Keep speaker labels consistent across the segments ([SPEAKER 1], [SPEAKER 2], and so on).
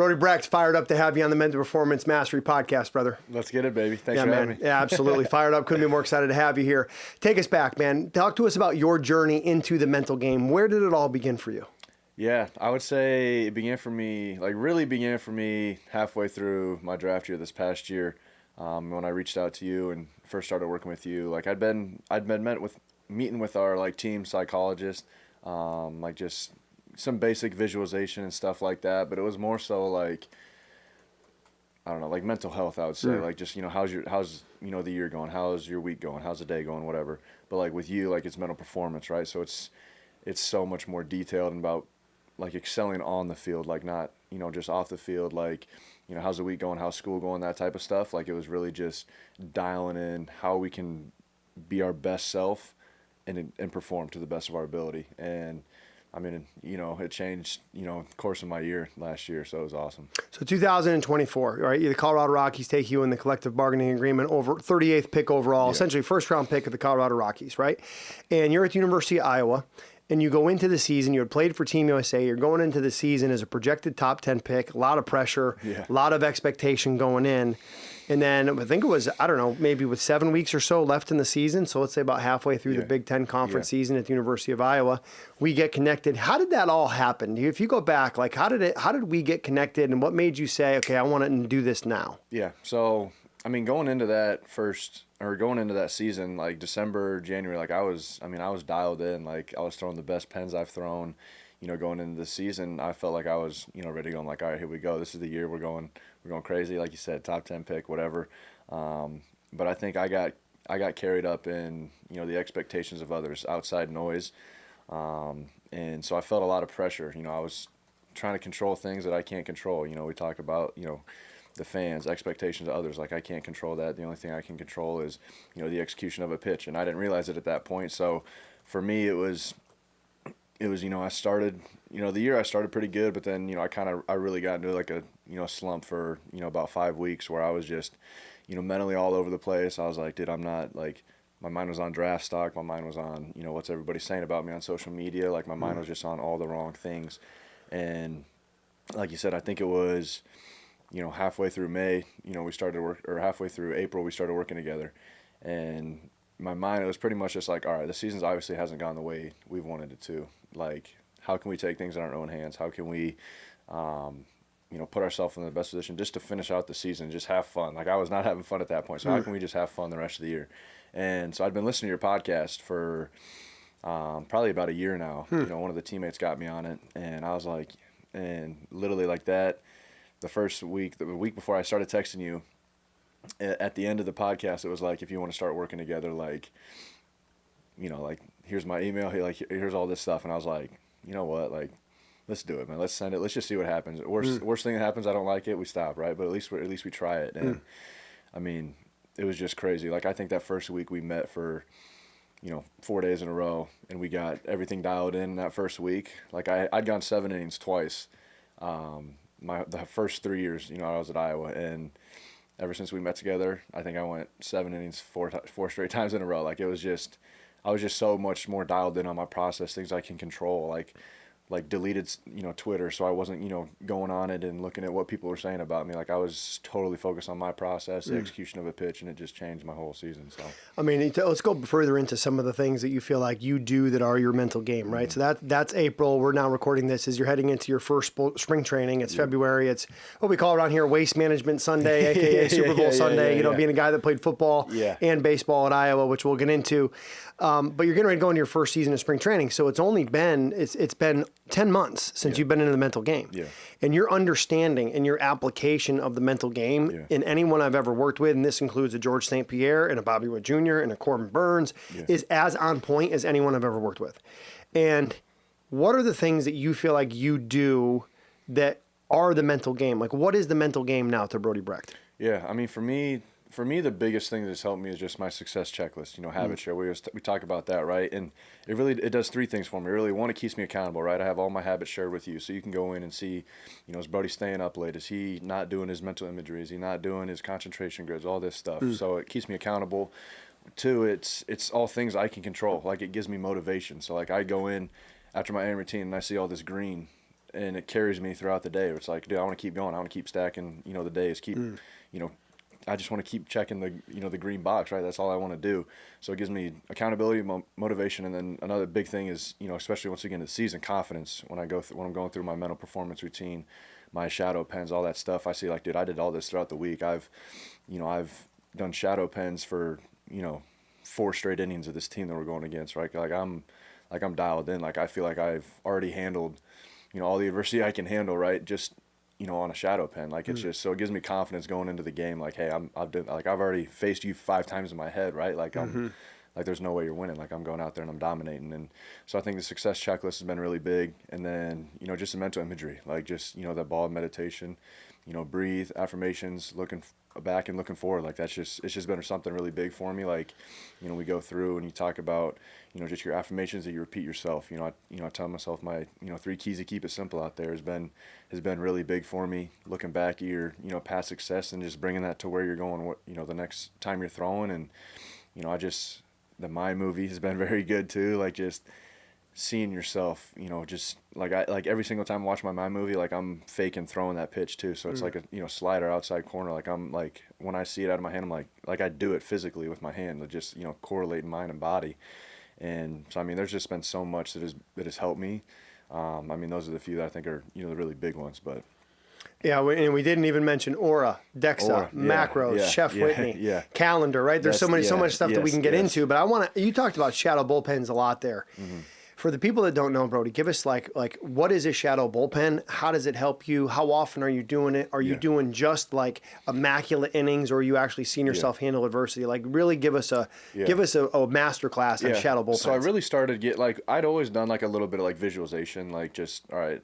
[SPEAKER 1] Brody Brecht, fired up to have you on the Mental Performance Mastery podcast, brother.
[SPEAKER 2] Let's get it, baby. Thanks for having me.
[SPEAKER 1] Yeah, absolutely. Fired up. Couldn't be more excited to have you here. Take us back, man. Talk to us about your journey into the mental game. Where did it all begin for you?
[SPEAKER 2] Yeah, I would say it began for me, really began for me halfway through my draft year this past year. When I reached out to you and first started working with you, I'd been meeting with our team psychologist, just some basic visualization and stuff like that, but it was more so I don't know, mental health, I would say. How's the year going, how's your week going, how's the day going, whatever. But with you, it's mental performance, right? So it's so much more detailed and about excelling on the field, not just off the field, how's the week going, how's school going, that type of stuff. It was really just dialing in how we can be our best self and perform to the best of our ability. And I mean, it changed, the course of my year last year, so it was awesome.
[SPEAKER 1] So 2024, right? The Colorado Rockies take you in the collective bargaining agreement over 38th pick overall, essentially first round pick of the Colorado Rockies, right? And you're at the University of Iowa, and you go into the season, you had played for Team USA, you're going into the season as a projected top 10 pick, a lot of pressure, a lot of expectation going in. And then I think it was, I don't know, maybe with 7 weeks or so left in the season, so let's say about halfway through the Big Ten conference season at the University of Iowa, we get connected. How did that all happen? If you go back, how did we get connected, and what made you say, okay, I want to do this now?
[SPEAKER 2] Yeah, so, going into that season, December, January, I was dialed in. I was throwing the best pens I've thrown, going into the season. I felt like I was, ready to go. I'm all right, here we go. This is the year we're going crazy. Like you said, top 10 pick, whatever. But I think I got carried up in, the expectations of others, outside noise. And so I felt a lot of pressure. I was trying to control things that I can't control. We talk about, the fans, expectations of others. I can't control that. The only thing I can control is, the execution of a pitch. And I didn't realize it at that point. So for me, it was, I started, the year I started pretty good, but then, I really got into a slump for, about 5 weeks where I was just, mentally all over the place. I was like, dude, I'm not my mind was on draft stock. My mind was on, what's everybody saying about me on social media. My mind was just on all the wrong things. And like you said, I think it was, halfway through May, we started to work, or halfway through April, we started working together. And my mind, it was pretty much just all right, the season's obviously hasn't gone the way we've wanted it to. How can we take things in our own hands? How can we, put ourselves in the best position just to finish out the season, just have fun? I was not having fun at that point. So how can we just have fun the rest of the year? And so I'd been listening to your podcast for probably about a year now. One of the teammates got me on it, and I was like, and literally that, the first week, the week before I started texting you, at the end of the podcast, it was if you want to start working together, here's my email, here's all this stuff. And I was like, you know what, let's do it, man. Let's send it. Let's just see what happens. Worst thing that happens, I don't like it, we stop, right? But at least we try it. And it was just crazy. I think that first week we met for, 4 days in a row, and we got everything dialed in that first week. I'd gone 7 innings twice. The first 3 years, I was at Iowa, and ever since we met together, I think I went 7 innings four straight times in a row. I was just so much more dialed in on my process, things I can control, deleted, Twitter, so I wasn't, going on it and looking at what people were saying about me. I was totally focused on my process, the execution of a pitch, and it just changed my whole season. So,
[SPEAKER 1] let's go further into some of the things that you feel like you do that are your mental game, right? So that's April. We're now recording this as you're heading into your first spring training. It's February. It's what we call around here Waste Management Sunday, aka Super Bowl Sunday. Being a guy that played football and baseball at Iowa, which we'll get into. But you're getting ready to go into your first season of spring training, so it's been 10 months since you've been in the mental game. And your understanding and your application of the mental game in anyone I've ever worked with, and this includes a George St. Pierre and a Bobby Wood Jr. and a Corbin Burns, is as on point as anyone I've ever worked with. And what are the things that you feel like you do that are the mental game? What is the mental game now to Brody Brecht?
[SPEAKER 2] Yeah, for me, the biggest thing that's helped me is just my success checklist, habit share. We talk about that, right? And it does 3 things for me. Really, one, it keeps me accountable, right? I have all my habits shared with you, so you can go in and see, is Brody staying up late? Is he not doing his mental imagery? Is he not doing his concentration grids? All this stuff. So it keeps me accountable. 2, it's all things I can control. It gives me motivation. So I go in after my AM routine and I see all this green, and it carries me throughout the day. It's like, dude, I want to keep going. I want to keep stacking, the days, keep, I just want to keep checking the green box, right? That's all I want to do. So it gives me accountability, motivation, and then another big thing is, especially once we get into the season, confidence. When I'm going through my mental performance routine, my shadow pens, all that stuff, I see like, dude, I did all this throughout the week. I've done shadow pens for 4 straight innings of this team that we're going against, right? Like I'm dialed in. Like I feel like I've already handled, all the adversity I can handle, right? Just on a shadow pen. Like it's just, so it gives me confidence going into the game. Like, hey, I've already faced you 5 times in my head, right? Like like there's no way you're winning. Like I'm going out there and I'm dominating. And so I think the success checklist has been really big. And then, just the mental imagery, like just, that ball of meditation, breathe, affirmations, looking back and looking forward. Like it's just been something really big for me. Like, we go through and you talk about, just your affirmations that you repeat yourself. I tell myself my, 3 keys to keep it simple out there has been really big for me. Looking back at your, past success and just bringing that to where you're going, the next time you're throwing. And, the My movie has been very good too. Like just seeing yourself, just like every single time I watch my movie, like I'm faking throwing that pitch too. So it's like a, slider outside corner. Like I'm like, when I see it out of my hand, I'm like I do it physically with my hand, just, correlating mind and body. And so, there's just been so much that has helped me. Those are the few that I think are, the really big ones, but.
[SPEAKER 1] Yeah, and we didn't even mention Aura, DEXA, macros, Chef Whitney, calendar, right? There's so much stuff that we can get into, but you talked about shadow bullpens a lot there. Mm-hmm. For the people that don't know, Brody, give us like what is a shadow bullpen? How does it help you? How often are you doing it? Are you doing just like immaculate innings, or are you actually seeing yourself handle adversity? Like really give us a master class on shadow bullpens.
[SPEAKER 2] So I really started I'd always done like a little bit of like visualization, like just, all right,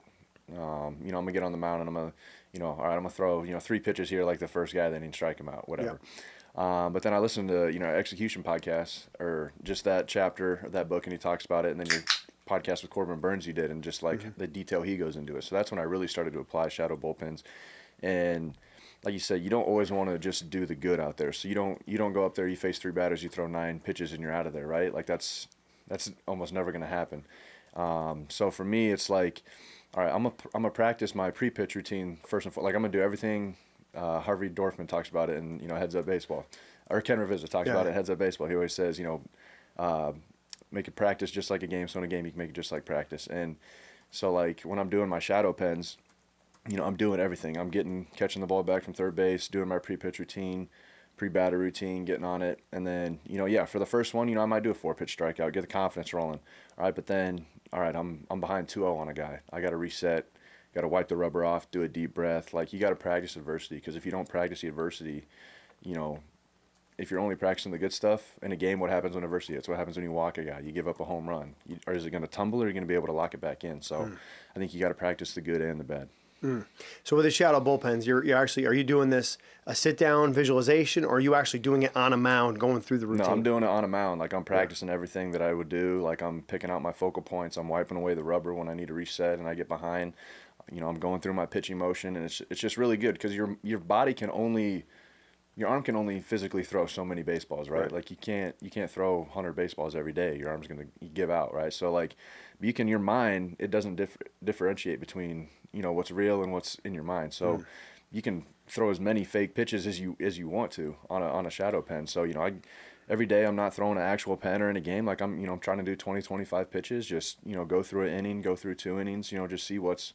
[SPEAKER 2] I'm gonna get on the mound and I'm gonna, all right, I'm gonna throw, 3 pitches here like the first guy, then he'd strike him out, whatever. But then I listened to, execution podcasts, or just that chapter of that book, and he talks about it, and then your podcast with Corbin Burns you did, and just like the detail he goes into it. So that's when I really started to apply shadow bullpens. And like you said, you don't always want to just do the good out there. So you don't go up there, you face 3 batters, you throw 9 pitches, and you're out of there, right? Like that's almost never gonna happen. So for me, it's like, all right, I'm gonna practice my pre-pitch routine first and foremost. Like I'm gonna do everything. Harvey Dorfman talks about it in Heads Up Baseball, or Ken Ravizza talks about it in Heads Up Baseball. He always says, make it practice just like a game. So in a game, you can make it just like practice. And so like when I'm doing my shadow pens, I'm doing everything. I'm catching the ball back from third base, doing my pre-pitch routine, pre-batter routine, getting on it, and then for the first one, I might do a 4-pitch strikeout, get the confidence rolling. All right, but then I'm behind 2-0 on a guy. I got to reset. Got to wipe the rubber off, do a deep breath. Like you got to practice adversity, because if you don't practice the adversity, if you're only practicing the good stuff in a game, what happens when adversity hits? What happens when you walk a guy? You give up a home run. Or is it going to tumble, or are you going to be able to lock it back in? So I think you got to practice the good and the bad.
[SPEAKER 1] So with the shadow bullpens, are you doing this a sit down visualization, or are you actually doing it on a mound, going through the routine?
[SPEAKER 2] No, I'm doing it on a mound. Like I'm practicing everything that I would do. Like I'm picking out my focal points. I'm wiping away the rubber when I need to reset and I get behind. I'm going through my pitching motion, and it's just really good, because your arm can only physically throw so many baseballs, right? Like you can't throw 100 baseballs every day. Your arm's going to give out, right? So like your mind, it doesn't differentiate between, what's real and what's in your mind. So you can throw as many fake pitches as you want to on a shadow pen. So, every day I'm not throwing an actual pen or in a game. Like I'm trying to do 20, 25 pitches, just, go through an inning, go through 2 innings, just see what's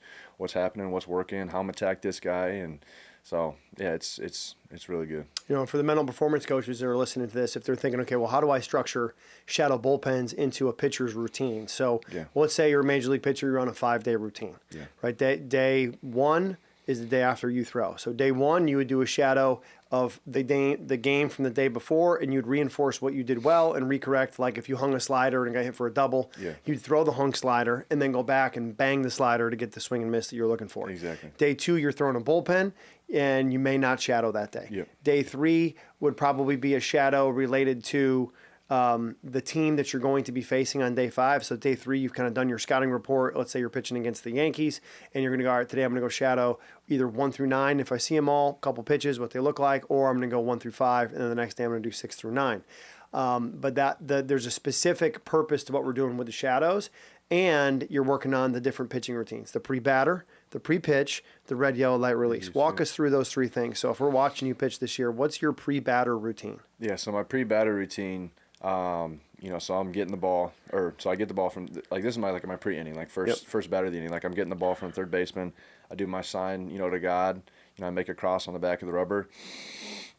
[SPEAKER 2] happening, what's working, how I'm attack this guy. And so, yeah, it's really good.
[SPEAKER 1] For the mental performance coaches that are listening to this, if they're thinking, okay, well, how do I structure shadow bullpens into a pitcher's routine? So let's say you're a major league pitcher, you're on a 5-day routine, right? Day 1 is the day after you throw. So day 1, you would do a shadow of the game from the day before, and you'd reinforce what you did well and recorrect. Like if you hung a slider and got hit for a double, you'd throw the hung slider and then go back and bang the slider to get the swing and miss that you're looking for.
[SPEAKER 2] Exactly.
[SPEAKER 1] Day 2, you're throwing a bullpen, and you may not shadow that day. Day 3 would probably be a shadow related to the team that you're going to be facing on day 5. So day 3, you've kind of done your scouting report. Let's say you're pitching against the Yankees, and you're going to go, all right, today I'm going to go shadow either 1 through 9 if I see them all, a couple pitches, what they look like, or I'm going to go 1 through 5, and then the next day I'm going to do 6 through 9. But there's a specific purpose to what we're doing with the shadows. and you're working on the different pitching routines, the pre-batter, the pre-pitch, the red, yellow, light release. Walk us through those three things. So if we're watching you pitch this year, what's your pre-batter routine?
[SPEAKER 2] Yeah, so my pre-batter routine, so I'm getting the ball, so I get the ball from, like, this is my pre-inning, like first batter of the inning. Like, I'm getting the ball from third baseman. I do my sign, to God. I make a cross on the back of the rubber,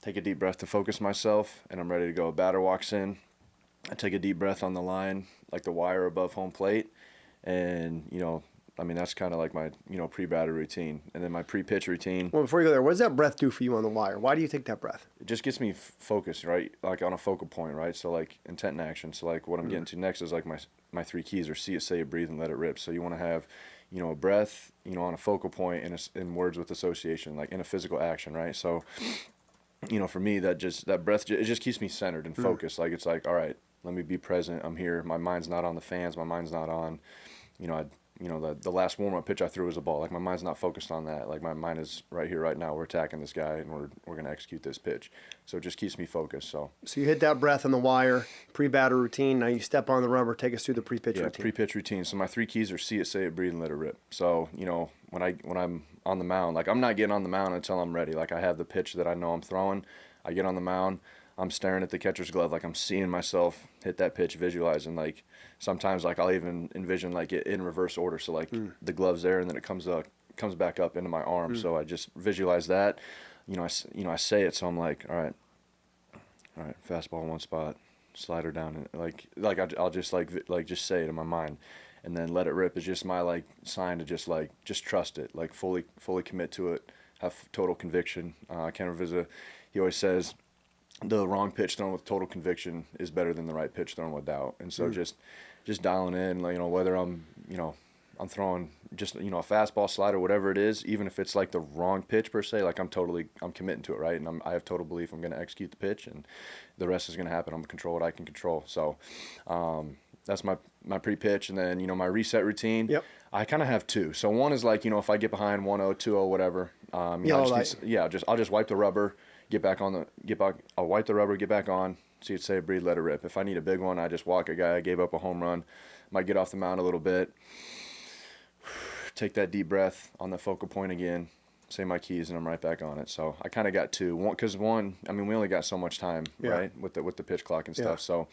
[SPEAKER 2] take a deep breath to focus myself, and I'm ready to go. Batter walks in. I take a deep breath on the line, like the wire above home plate, and, that's kind of like my, pre-batter routine. And then my pre-pitch routine.
[SPEAKER 1] Well, before you go there, what does that breath do for you on the wire? Why do you take that breath?
[SPEAKER 2] It just gets me focused, right? Like on a focal point, right? So like intent and action. So like what I'm getting to next is like my three keys are see it, say it, breathe, and let it rip. So you want to have, a breath, on a focal point and in words with association, like in a physical action, right? So, for me, that breath, it just keeps me centered and focused. Like, it's like, all right, let me be present. I'm here. My mind's not on the fans. My mind's not on, the last warm-up pitch I threw was a ball. Like, my mind's not focused on that. Like, my mind is right here, right now. We're attacking this guy, and we're going to execute this pitch. So it just keeps me focused. So
[SPEAKER 1] you hit that breath on the wire, pre-batter routine. Now you step on the rubber. Take us through the pre-pitch routine.
[SPEAKER 2] Pre-pitch routine. So my three keys are see it, say it, breathe, and let it rip. So, when I'm on the mound, like, I'm not getting on the mound until I'm ready. Like, I have the pitch that I know I'm throwing. I get on the mound. I'm staring at the catcher's glove, like I'm seeing myself hit that pitch, visualizing. Like sometimes, like I'll even envision like it in reverse order. So like the glove's there, and then it comes back up into my arm. So I just visualize that. I say it. So I'm like, all right, fastball in one spot, slider down, and I'll just just say it in my mind, and then let it rip is just my like sign to just trust it, like fully commit to it, have total conviction. Ken Ravizza, he always says, the wrong pitch thrown with total conviction is better than the right pitch thrown with doubt. And so just dialing in, whether I'm throwing just, a fastball, slider, whatever it is, even if it's like the wrong pitch per se, like I'm committing to it, right? And I have total belief I'm going to execute the pitch, and the rest is going to happen. I'm going to control what I can control. So that's my pre-pitch. And then, my reset routine. Yep. I kind of have two. So one is like, if I get behind 1-0, 2-0, whatever, I'll just wipe the rubber. I'll wipe the rubber, get back on, see it, say, breathe, let it rip. If I need a big one, I just walk a guy. I gave up a home run. Might get off the mound a little bit. Take that deep breath on the focal point again. Say my keys, and I'm right back on it. So I kind of got two. Because we only got so much time, right, with the pitch clock and stuff. So,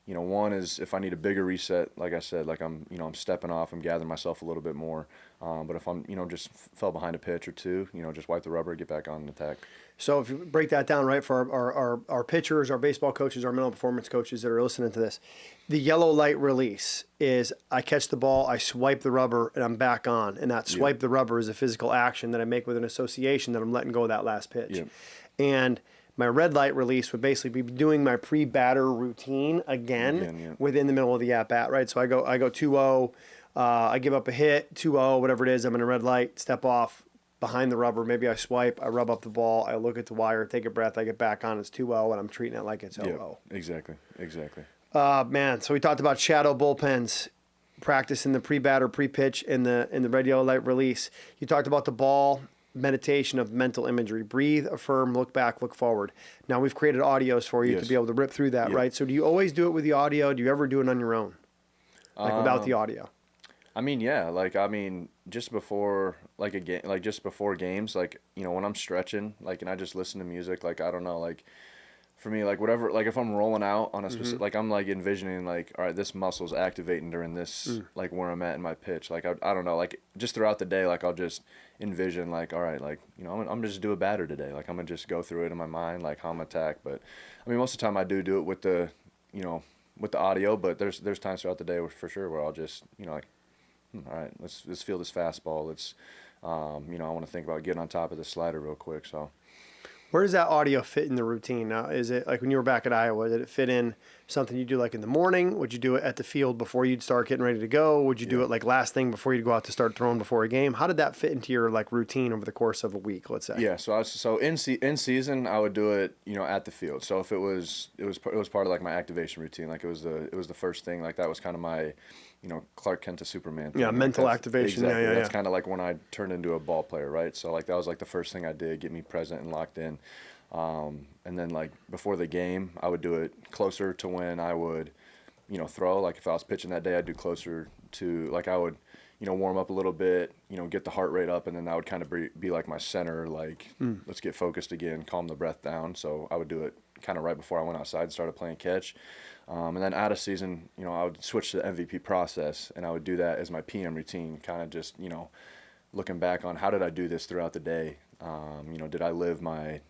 [SPEAKER 2] one is if I need a bigger reset, like I said, like I'm stepping off, I'm gathering myself a little bit more. But if I'm, just fell behind a pitch or two, just wipe the rubber, get back on and attack.
[SPEAKER 1] So if you break that down, right, for our pitchers, our baseball coaches, our mental performance coaches that are listening to this, the yellow light release is I catch the ball, I swipe the rubber, and I'm back on. And that swipe the rubber is a physical action that I make with an association that I'm letting go of that last pitch. Yep. And my red light release would basically be doing my pre-batter routine again within the middle of the at-bat, right? So I go 2-0, I give up a hit, 2-0, whatever it is, I'm in a red light, step off, behind the rubber, maybe I swipe, I rub up the ball, I look at the wire, take a breath, I get back on, it's 2-0, and I'm treating it like it's 0-0.
[SPEAKER 2] Exactly.
[SPEAKER 1] Man, so we talked about shadow bullpens, practice in the pre-batter, pre-pitch, in the red, yellow light release. You talked about the ball, meditation of mental imagery. Breathe, affirm, look back, look forward. Now we've created audios for you to be able to rip through that, right? So do you always do it with the audio? Do you ever do it on your own? Like without the audio?
[SPEAKER 2] Just before like a game, like just before games, like, when I'm stretching, like, and I just listen to music, like, I don't know, like, for me, like, whatever, like, if I'm rolling out on a specific, like, I'm, like, envisioning, like, all right, this muscle's activating during this, like, where I'm at in my pitch, like, I don't know, like, just throughout the day, like, I'll just envision, like, all right, like, I'm gonna just do a batter today, like, I'm gonna just go through it in my mind, like, how I'm attack, but, most of the time I do it with the, with the audio, but there's times throughout the day for sure where I'll just, like, all right, let's feel this fastball. Let's, I want to think about getting on top of the slider real quick. So,
[SPEAKER 1] where does that audio fit in the routine? Now, is it like when you were back at Iowa? Did it fit in something you do like in the morning? Would you do it at the field before you'd start getting ready to go? Would you do it like last thing before you'd go out to start throwing before a game? How did that fit into your like routine over the course of a week? Let's say.
[SPEAKER 2] Yeah. So in season, I would do it, at the field. So if it was part of like my activation routine. Like it was the first thing. Like that was kind of my, Clark Kent to Superman thing.
[SPEAKER 1] Yeah, mental activation.
[SPEAKER 2] Exactly.
[SPEAKER 1] Yeah.
[SPEAKER 2] That's kind of like when I turned into a ball player, right? So like that was like the first thing I did, get me present and locked in. And then like before the game, I would do it closer to when I would, throw. Like if I was pitching that day, I'd do closer to, like, I would, warm up a little bit, get the heart rate up, and then that would kind of be like my center, like, let's get focused again, calm the breath down. So I would do it kind of right before I went outside and started playing catch. And then out of season, I would switch to the MVP process, and I would do that as my PM routine, kind of just, looking back on how did I do this throughout the day? Did I live my,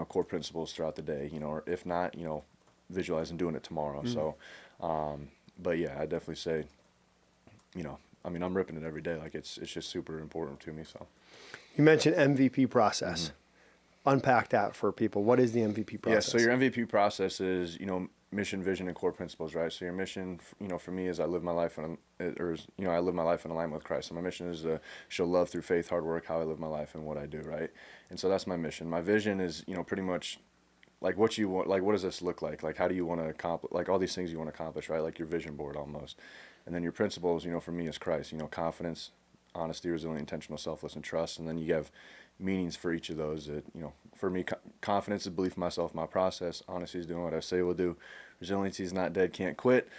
[SPEAKER 2] core principles throughout the day? Or if not, visualizing doing it tomorrow. So, but yeah, I definitely say, I'm ripping it every day. Like it's just super important to me. So,
[SPEAKER 1] you mentioned MVP process. Unpack that for people. What is the MVP process?
[SPEAKER 2] Yeah, so your MVP process is, mission, vision, and core principles, right? So your mission, for me is I live my life in alignment with Christ. So my mission is to show love through faith, hard work, how I live my life and what I do, right? And so that's my mission. My vision is, pretty much like what you want, like what does this look like? Like how do you want to accomplish, like all these things you want to accomplish, right? Like your vision board almost. And then your principles, for me is Christ, confidence, honesty, resilience, intentional, selfless, and trust. And then you have meanings for each of those. That, for me, confidence is belief in myself, my process. Honesty is doing what I say will do. Resiliency is not dead, can't quit.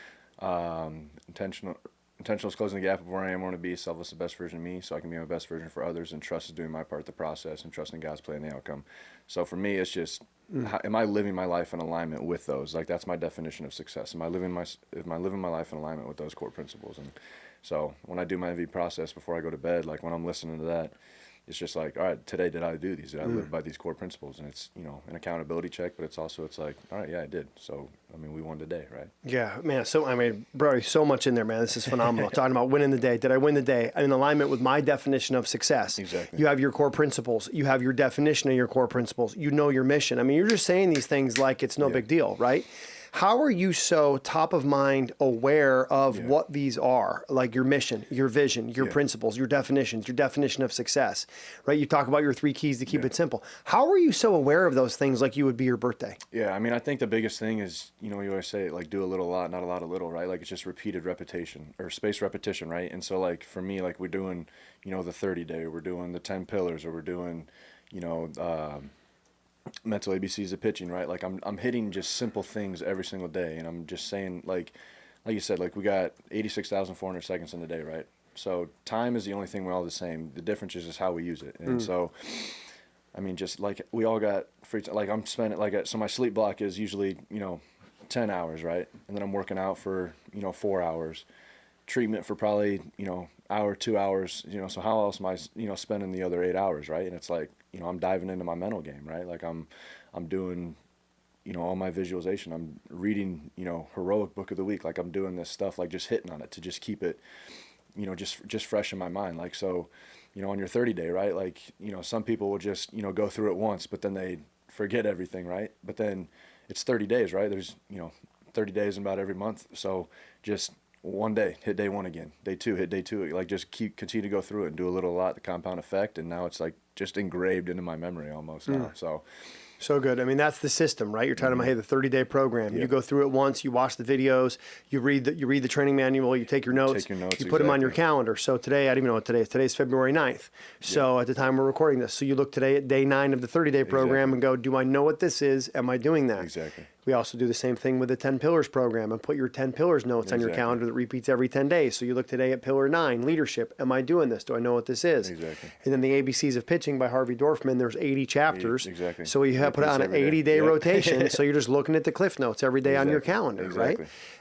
[SPEAKER 2] Intentional is closing the gap of where I am, want to be. Selfless, the best version of me, so I can be my best version for others. And trust is doing my part, the process, and trusting God's plan, the outcome. So for me, it's just, am I living my life in alignment with those? Like that's my definition of success. Am I living my life in alignment with those core principles? And so when I do my MV process before I go to bed, like when I'm listening to that, it's just like, all right, today did I do these? Did I live by these core principles? And it's, an accountability check, but it's like, all right, yeah, I did. So, we won today, right?
[SPEAKER 1] Yeah, man. So, Brody, so much in there, man. This is phenomenal. Talking about winning the day. Did I win the day? In alignment with my definition of success.
[SPEAKER 2] Exactly.
[SPEAKER 1] You have your core principles. You have your definition of your core principles. You know your mission. You're just saying these things like it's no big deal, right? How are you so top of mind aware of what these are, like your mission, your vision, your principles, your definitions, your definition of success, right? You talk about your 3 keys to keep it simple. How are you so aware of those things like you would be your birthday?
[SPEAKER 2] Yeah, I think the biggest thing is, you always say, like, do a little, a lot, not a lot, a little, right? Like, it's just repeated repetition or spaced repetition, right? And so, like, for me, like, we're doing, the 30-day, we're doing the 10 pillars, or we're doing, mental ABCs of pitching, right? Like I'm hitting just simple things every single day, and I'm just saying, like you said, like we got 86,400 seconds in the day, right? So time is the only thing we're all the same. The difference is just how we use it. And so, just like we all got free time. Like I'm spending so my sleep block is usually 10 hours, right? And then I'm working out for 4 hours, treatment for probably hour, 2 hours. So how else am I spending the other 8 hours, right? And it's like, I'm diving into my mental game, right? Like I'm doing, all my visualization. I'm reading, heroic book of the week. Like I'm doing this stuff, like just hitting on it to just keep it, just fresh in my mind. Like, so, on your 30-day, right? Like, some people will just, go through it once, but then they forget everything, right? But then it's 30 days, right? There's, 30 days in about every month. So just one day, hit day 1 again. Day 2, hit day 2. Like just continue to go through it and do a little, a lot, the compound effect. And now it's like just engraved into my memory almost now.
[SPEAKER 1] So good. That's the system, right? You're talking about, hey, the 30-day program. You go through it once, you watch the videos, you read the training manual, you take your notes, you put them on your calendar. So today, I don't even know what today is. Today's February 9th. So at the time we're recording this. So you look today at day 9 of the 30-day program and go, do I know what this is? Am I doing that?
[SPEAKER 2] Exactly.
[SPEAKER 1] We also do the same thing with the 10 Pillars program and put your 10 Pillars notes on your calendar that repeats every 10 days. So you look today at Pillar 9, leadership. Am I doing this? Do I know what this is?
[SPEAKER 2] Exactly.
[SPEAKER 1] And then the ABCs of pitching by Harvey Dorfman, there's 80 chapters.
[SPEAKER 2] Exactly.
[SPEAKER 1] So you have put it on an 80-day rotation. So you're just looking at the cliff notes every day on your calendar, right?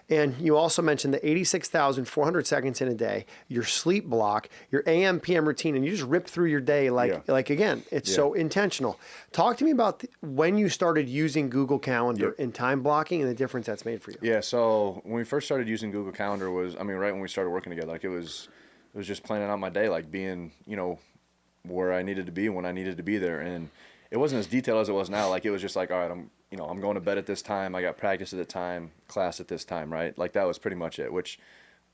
[SPEAKER 1] And you also mentioned the 86,400 seconds in a day, your sleep block, your AM, PM routine, and you just rip through your day like again, it's so intentional. Talk to me about when you started using Google Calendar and time blocking and the difference that's made for you.
[SPEAKER 2] Yeah, so when we first started using Google Calendar was, right when we started working together, like it was just planning out my day, like being, where I needed to be when I needed to be there. And it wasn't as detailed as it was now. Like it was just like, all right, I'm going to bed at this time. I got practice at the time, class at this time, right? Like that was pretty much it, which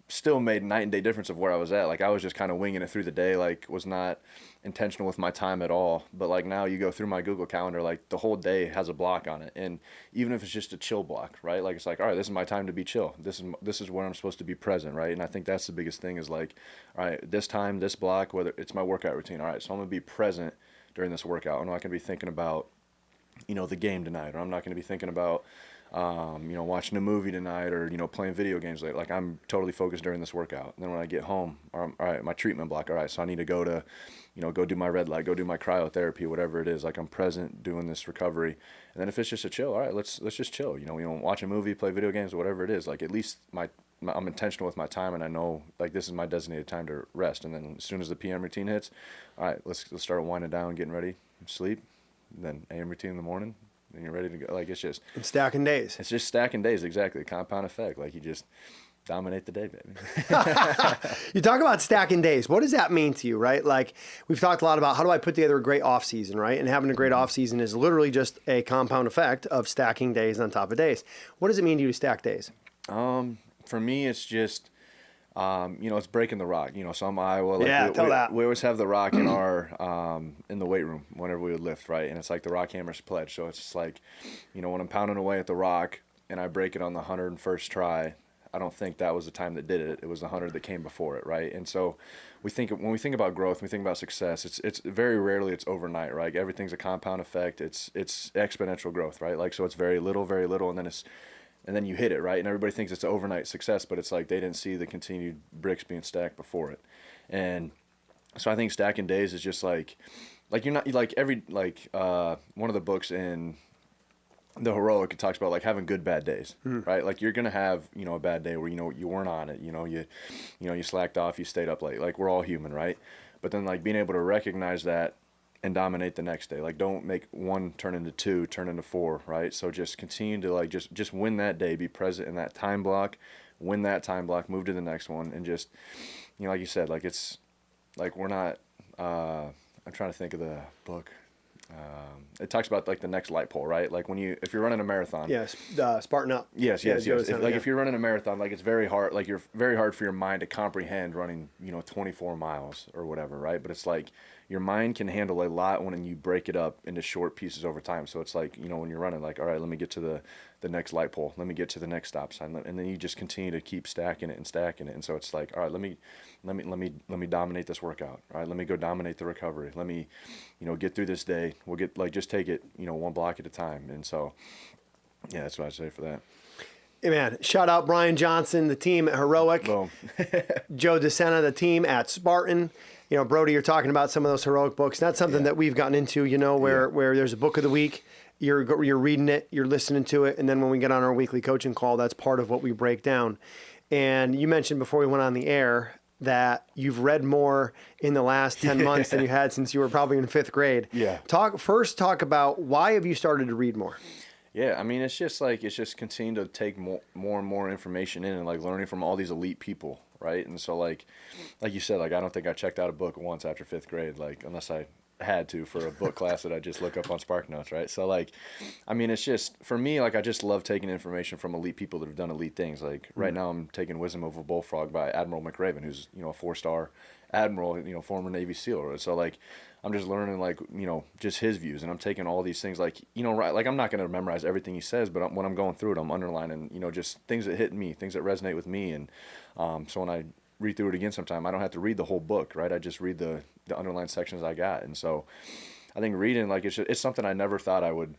[SPEAKER 2] still made night and day difference of where I was at. Like I was just kind of winging it through the day, like was not intentional with my time at all. But like now you go through my Google Calendar, like the whole day has a block on it. And even if it's just a chill block, right? Like it's like, all right, this is my time to be chill. This is where I'm supposed to be present, right? And I think that's the biggest thing is like, all right, this time, this block, whether it's my workout routine, all right, so I'm going to be present during this workout. I'm not going to be thinking about, the game tonight, or I'm not going to be thinking about, watching a movie tonight or, playing video games late. Like I'm totally focused during this workout. And then when I get home, all right, my treatment block, all right, so I need to go to, go do my red light, go do my cryotherapy, whatever it is. Like I'm present doing this recovery. And then if it's just a chill, all right, let's just chill. Watch a movie, play video games, whatever it is. Like at least I'm intentional with my time, and I know like this is my designated time to rest. And then as soon as the PM routine hits, all right, let's start winding down, getting ready, sleep. And then AM routine in the morning, and you're ready to go. Like it's just
[SPEAKER 1] stacking days.
[SPEAKER 2] It's just stacking days, exactly. Compound effect. Like you just dominate the day, baby.
[SPEAKER 1] You talk about stacking days. What does that mean to you, right? Like we've talked a lot about how do I put together a great off season, right? And having a great off season is literally just a compound effect of stacking days on top of days. What does it mean to you to stack days?
[SPEAKER 2] For me, it's just, it's breaking the rock. So I'm Iowa. Like we always have the rock in our in the weight room whenever we would lift, right? And it's like the rock hammer's pledge. So it's just like, when I'm pounding away at the rock and I break it on the 101st try, I don't think that was the time that did it. It was the 100 that came before it, right? And so when we think about growth, when we think about success, it's very rarely it's overnight, right? Everything's a compound effect. It's exponential growth, right? Like so it's very little, and then you hit it, right? And everybody thinks it's an overnight success, but it's like they didn't see the continued bricks being stacked before it. And so I think stacking days is just like you're not like one of the books in the Heroic, it talks about like having good bad days, right? Like you're gonna have a bad day where you weren't on it, you slacked off, you stayed up late. Like we're all human, right? But then like being able to recognize that and dominate the next day. Like don't make one turn into two, turn into four, right? So just continue to like just win that day, be present in that time block, win that time block, move to the next one, and just like you said, like it's like we're not I'm trying to think of the book. It talks about like the next light pole, right? Like if you're running a marathon.
[SPEAKER 1] Yes, Spartan Up.
[SPEAKER 2] Yes. If you're running a marathon, like it's very hard. Like you're very hard for your mind to comprehend running, 24 miles or whatever, right? But it's like your mind can handle a lot when you break it up into short pieces over time. So it's like when you're running, like all right, let me get to the next light pole, let me get to the next stop sign, and then you just continue to keep stacking it. And so it's like all right, let me dominate this workout. All right, let me go dominate the recovery. Let me get through this day. We'll get just take it one block at a time. And so yeah, that's what I'd say for that.
[SPEAKER 1] Hey man, shout out Brian Johnson, the team at Heroic.
[SPEAKER 2] Boom.
[SPEAKER 1] Joe DeSena, the team at Spartan. Brody, you're talking about some of those Heroic books. That's something that we've gotten into, where there's a book of the week, you're reading it, you're listening to it, and then when we get on our weekly coaching call, that's part of what we break down. And you mentioned before we went on the air that you've read more in the last 10 months than you had since you were probably in 5th grade.
[SPEAKER 2] Yeah.
[SPEAKER 1] Talk about why have you started to read more?
[SPEAKER 2] Yeah, I mean, it's just continue to take more and more information in and like learning from all these elite people, right? And so like you said, like I don't think I checked out a book once after 5th grade, like unless I had to for a book class that I just look up on Spark Notes, right? So like, I mean, it's just for me, like I just love taking information from elite people that have done elite things. Like right now, I'm taking Wisdom of a Bullfrog by Admiral McRaven, who's a 4-star admiral, former Navy SEAL. So like, I'm just learning like just his views, and I'm taking all these things like right, like I'm not gonna memorize everything he says, but when I'm going through it, I'm underlining just things that hit me, things that resonate with me, and so when I read through it again sometime, I don't have to read the whole book, right? I just read the underlined sections I got. And so I think reading, like it's something I never thought I would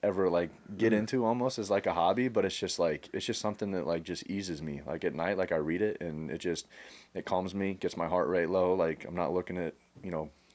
[SPEAKER 2] ever like get into almost as like a hobby, but it's just something that like just eases me. Like at night, like I read it and it calms me, gets my heart rate low. Like I'm not looking at,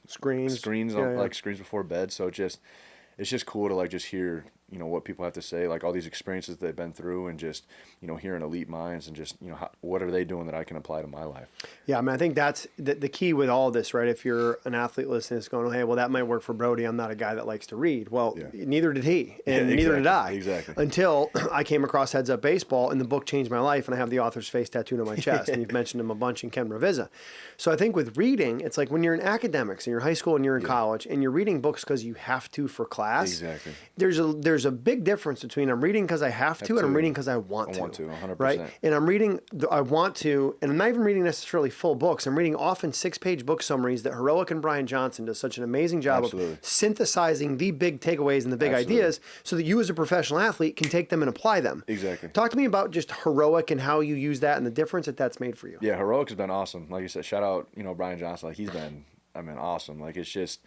[SPEAKER 2] screens like screens before bed. So it's just cool to like just hear what people have to say, like all these experiences they've been through, and just hearing elite minds, and just what are they doing that I can apply to my life.
[SPEAKER 1] Yeah, I mean, I think that's the key with all this, right? If you're an athlete listening, it's going, hey, well, that might work for Brody. I'm not a guy that likes to read. Well, neither did he, and neither did I.
[SPEAKER 2] Exactly.
[SPEAKER 1] Until I came across Heads Up Baseball, and the book changed my life, and I have the author's face tattooed on my chest, and you've mentioned him a bunch in Ken Ravizza. So I think with reading, it's like when you're in academics, and you're in high school, and you're in college, and you're reading books because you have to for class.
[SPEAKER 2] Exactly.
[SPEAKER 1] There's a big difference between I'm reading because I have to, and I'm reading because I want to.
[SPEAKER 2] 100%.
[SPEAKER 1] Right? And I'm reading, I want to, and I'm not even reading necessarily full books. I'm reading often 6-page book summaries that Heroic and Brian Johnson does such an amazing job of synthesizing the big takeaways and the big ideas so that you as a professional athlete can take them and apply them.
[SPEAKER 2] Exactly.
[SPEAKER 1] Talk to me about just Heroic and how you use that and the difference that's made for you.
[SPEAKER 2] Yeah, Heroic has been awesome. Like you said, shout out, Brian Johnson. Like he's been, awesome. Like it's just,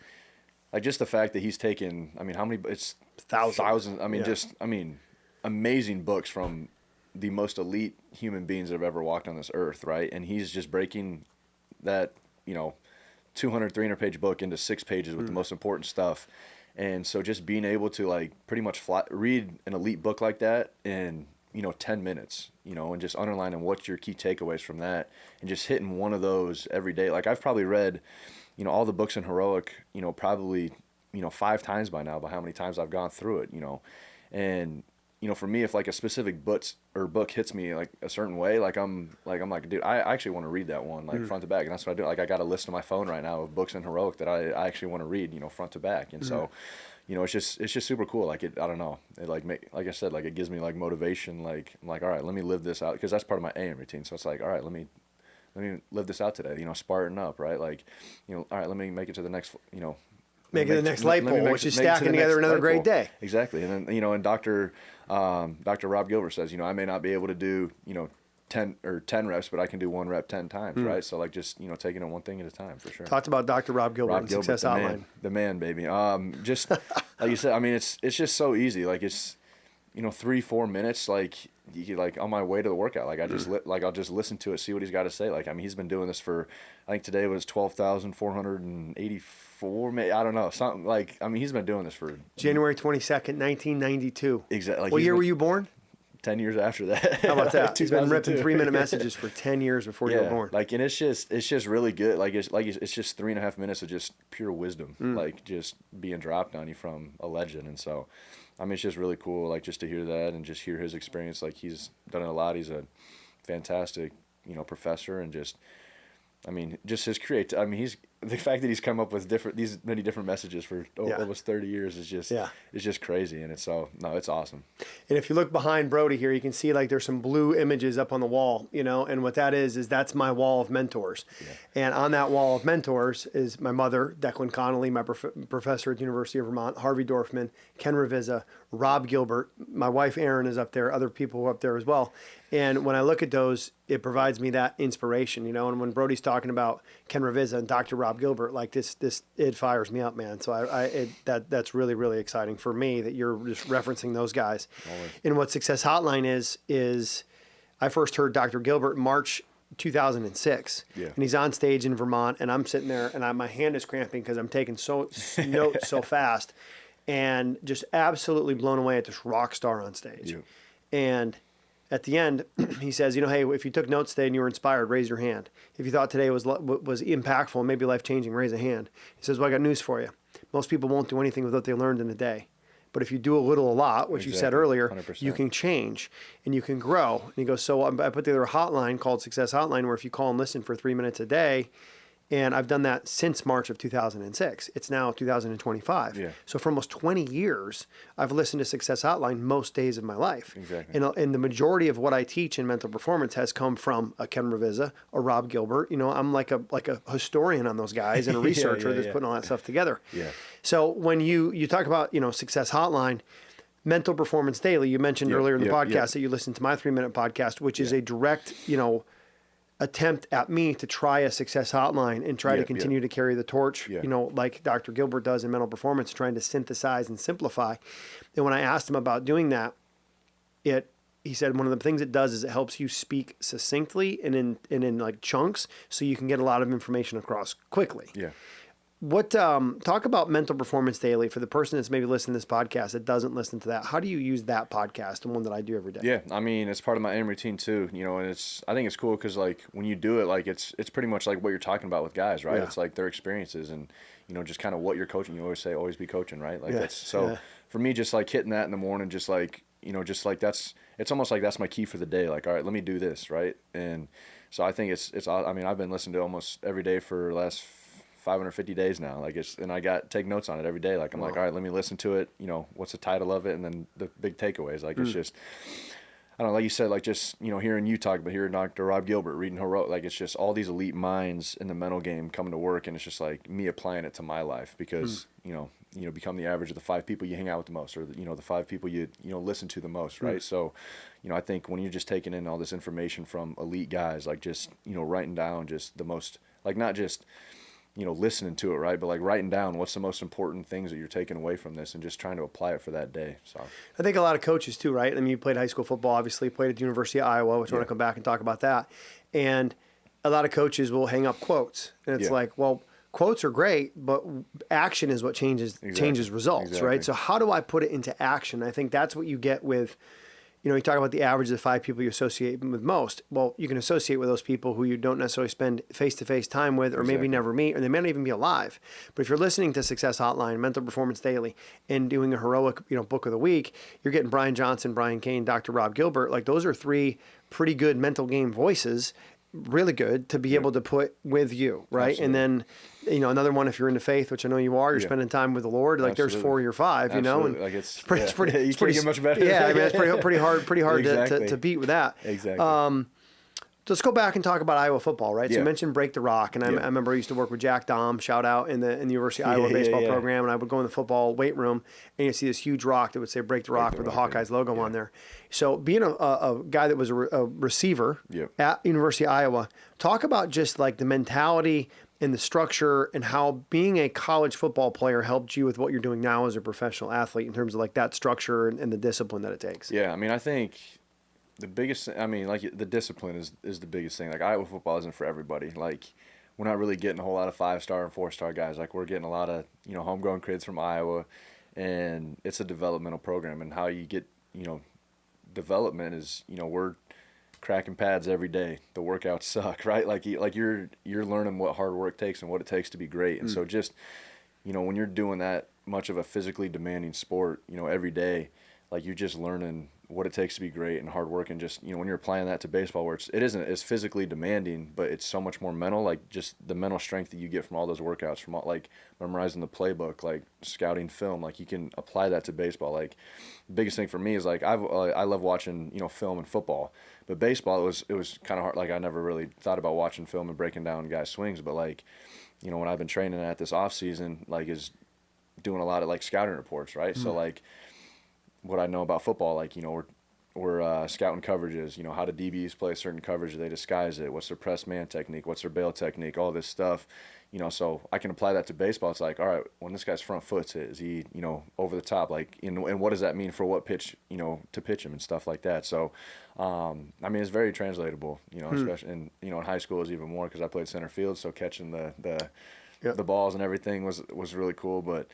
[SPEAKER 2] like just the fact that he's taken, how many, it's thousands. amazing books from the most elite human beings that have ever walked on this earth, right? And he's just breaking that, 200, 300 page book into 6 pages with the most important stuff. And so just being able to like pretty much read an elite book like that in, 10 minutes, and just underlining what's your key takeaways from that and just hitting one of those every day. Like I've probably read, all the books in Heroic, probably, 5 times by now by how many times I've gone through it, and, for me, if like a specific book hits me like a certain way, I'm like, dude, I actually want to read that one like front to back, and that's what I do. Like I got a list on my phone right now of books in Heroic that I actually want to read, front to back, and so, it's just super cool. Like I don't know, it like like I said, like it gives me like motivation. Like I'm like, all right, let me live this out because that's part of my AM routine. So it's like, all right, let me live this out today. Spartan up, right? Like, all right, let me make it to the next,
[SPEAKER 1] Make it the next light pole, which is stacking together another great day.
[SPEAKER 2] Exactly. And then, and Dr. Rob Gilbert says, I may not be able to do, 10 reps, but I can do 1 rep 10 times, right? So like just, taking it one thing at a time for sure.
[SPEAKER 1] Talked about Dr. Rob Gilbert and Success Hotline.
[SPEAKER 2] The man, baby. Just like you said, I mean, it's just so easy. Like it's, 3-4 minutes, like you like on my way to the workout, like I just I'll just listen to it, see what he's got to say. Like, I mean, he's been doing this for, I think today was 12,484, maybe, I don't know, something like, I mean, he's been doing this for
[SPEAKER 1] January 22nd, 1992.
[SPEAKER 2] Exactly. Like
[SPEAKER 1] what year were you born?
[SPEAKER 2] 10 years after that.
[SPEAKER 1] How about that? He's been ripping 3-minute messages for 10 years before you were born.
[SPEAKER 2] Like, and it's just really good. Like it's just 3.5 minutes of just pure wisdom, like just being dropped on you from a legend. And so, I mean, it's just really cool, like just to hear that and just hear his experience. Like he's done it a lot. He's a fantastic, professor, and just, I mean, just his I mean, the fact that he's come up with these many different messages for almost 30 years is just, it's just crazy. And it's awesome. And
[SPEAKER 1] if you look behind Brody here, you can see like there's some blue images up on the wall, and what that is that's my wall of mentors. Yeah. And on that wall of mentors is my mother, Declan Connolly, my professor at the University of Vermont, Harvey Dorfman, Ken Ravizza, Rob Gilbert, my wife Erin is up there, other people who are up there as well. And when I look at those, it provides me that inspiration, and when Brody's talking about Ken Ravizza and Dr. Rob Gilbert, like this, it fires me up, man. So that's really, really exciting for me that you're just referencing those guys. Always. And what Success Hotline is I first heard Dr. Gilbert in March 2006, and he's on stage in Vermont, and I'm sitting there, and my hand is cramping because I'm taking notes so fast, and just absolutely blown away at this rock star on stage. Yeah. And at the end, he says, hey, if you took notes today and you were inspired, raise your hand. If you thought today was impactful and maybe life-changing, raise a hand. He says, well, I got news for you. Most people won't do anything with what they learned in a day. But if you do a lot, which you said earlier, 100%. You can change and you can grow. And he goes, so I put together a hotline called Success Hotline where if you call and listen for 3 minutes a day, and I've done that since March of 2006. It's now 2025. Yeah. So for almost 20 years, I've listened to Success Hotline most days of my life. Exactly. And the majority of what I teach in mental performance has come from a Ken Ravizza, a Rob Gilbert. I'm like a historian on those guys and a researcher that's putting all that stuff together. Yeah. So when you talk about, Success Hotline, Mental Performance Daily, you mentioned earlier in the podcast that you listened to my 3-minute podcast, which is a direct, attempt at me to try a Success Hotline and try to continue to carry the torch, like Dr. Gilbert does in mental performance, trying to synthesize and simplify. And when I asked him about doing that, he said one of the things it does is it helps you speak succinctly and in like chunks, so you can get a lot of information across quickly. Yeah. What talk about Mental Performance Daily for the person that's maybe listening to this podcast that doesn't listen to that. How do you use that podcast, the one that I do every day? Yeah, I mean, it's part of my AM routine too, and I think it's cool because like when you do it, like it's pretty much like what you're talking about with guys, right? Yeah. It's like their experiences and just kind of what you're coaching. You always say, always be coaching, right? Like that's so for me, just like hitting that in the morning, just like just like it's almost like that's my key for the day. Like, all right, let me do this, right? And so I think it's. I mean, I've been listening to almost every day for the last 550 days now. Like and I take notes on it every day. Like I'm like, all right, let me listen to it. What's the title of it? And then the big takeaways. Like it's just, I don't know, like you said, like just, hearing you talk, but hearing Dr. Rob Gilbert, reading Heroic, like it's just all these elite minds in the mental game coming to work. And it's just like me applying it to my life because, become the average of the 5 people you hang out with the most, or the 5 people you listen to the most. Right. So, I think when you're just taking in all this information from elite guys, like just, writing down just the most, like not just,
[SPEAKER 2] listening to it, right? But like writing down what's the most important things that you're taking away from this and just trying to apply it for that day. So
[SPEAKER 1] I think a lot of coaches too, right? I mean, you played high school football, obviously played at the University of Iowa, which I want to come back and talk about that. And a lot of coaches will hang up quotes. And it's like, well, quotes are great, but action is what changes results, right? So how do I put it into action? I think that's what you get with, you talk about the average of the 5 people you associate with most. Well, you can associate with those people who you don't necessarily spend face-to-face time with or maybe never meet, or they may not even be alive. But if you're listening to Success Hotline, Mental Performance Daily, and doing a heroic, book of the week, you're getting Brian Johnson, Brian Cain, Dr. Rob Gilbert. Like, those are 3 pretty good mental game voices, really good to be able to put with you, right? Absolutely. And then, another one, if you're into faith, which I know you are, you're spending time with the Lord. Like, there's 4 of your 5, and
[SPEAKER 2] like it's pretty, you can't get much better.
[SPEAKER 1] Yeah, I mean, it's pretty hard to beat with that.
[SPEAKER 2] Exactly.
[SPEAKER 1] Let's go back and talk about Iowa football, right? So you mentioned Break the Rock, and I remember I used to work with Jack Dom, shout out, in the University of Iowa baseball program, and I would go in the football weight room, and you'd see this huge rock that would say Break the Rock with the Hawkeyes logo on there. So being a guy that was a receiver at University of Iowa, talk about just like the mentality and the structure and how being a college football player helped you with what you're doing now as a professional athlete in terms of like that structure and the discipline that it takes.
[SPEAKER 2] Yeah, I mean, I think the biggest, the discipline is the biggest thing. Like, Iowa football isn't for everybody. Like, we're not really getting a whole lot of 5-star and 4-star guys. Like, we're getting a lot of, homegrown kids from Iowa, and it's a developmental program. And how you get, development is, we're cracking pads every day. The workouts suck, right? Like you're learning what hard work takes and what it takes to be great. And so just, when you're doing that much of a physically demanding sport, every day, like, you're just learning what it takes to be great and hard work. And just, when you're applying that to baseball, where it isn't as physically demanding, but it's so much more mental, like just the mental strength that you get from all those workouts, from like memorizing the playbook, like scouting film, like you can apply that to baseball. Like, the biggest thing for me is like, I love watching, film and football, but baseball, it was kind of hard. Like, I never really thought about watching film and breaking down guys' swings, but like, when I've been training at this off season, like, is doing a lot of like scouting reports, right? So like, what I know about football, like, we're scouting coverages, how do DBs play certain coverage, do they disguise it, what's their press man technique, what's their bail technique, all this stuff, so I can apply that to baseball. It's like, all right, when this guy's front foot's it, is he, over the top, like, and what does that mean for what pitch, to pitch him and stuff like that. So, it's very translatable, especially in high school is even more because I played center field, so catching the balls and everything was really cool. But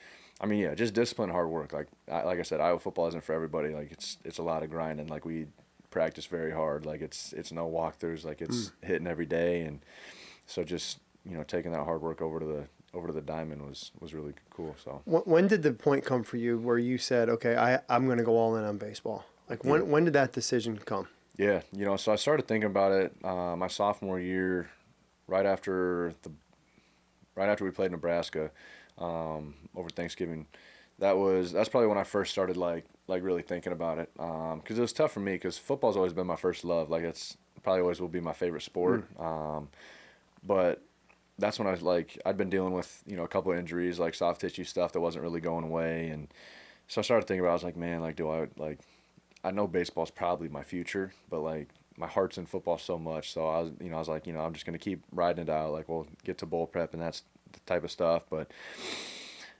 [SPEAKER 2] just discipline, hard work. Like I said, Iowa football isn't for everybody. Like, it's a lot of grinding. Like, we practice very hard. Like, it's no walkthroughs. Like, it's hitting every day. And so just, taking that hard work over to the diamond was really cool. So
[SPEAKER 1] when did the point come for you where you said, okay, I'm going to go all in on baseball? Like, when did that decision come? Yeah,
[SPEAKER 2] so I started thinking about it my sophomore year, right after we played Nebraska. Over Thanksgiving, that's probably when I first started like really thinking about it, because it was tough for me because football's always been my first love. Like, it's probably always will be my favorite sport. But that's when I was like, I'd been dealing with a couple of injuries, like soft tissue stuff that wasn't really going away, and so I started thinking about it. I was like, man, like, I know baseball's probably my future, but like, my heart's in football so much. So I was like, I'm just gonna keep riding it out. Like, we'll get to bowl prep and that's the type of stuff. But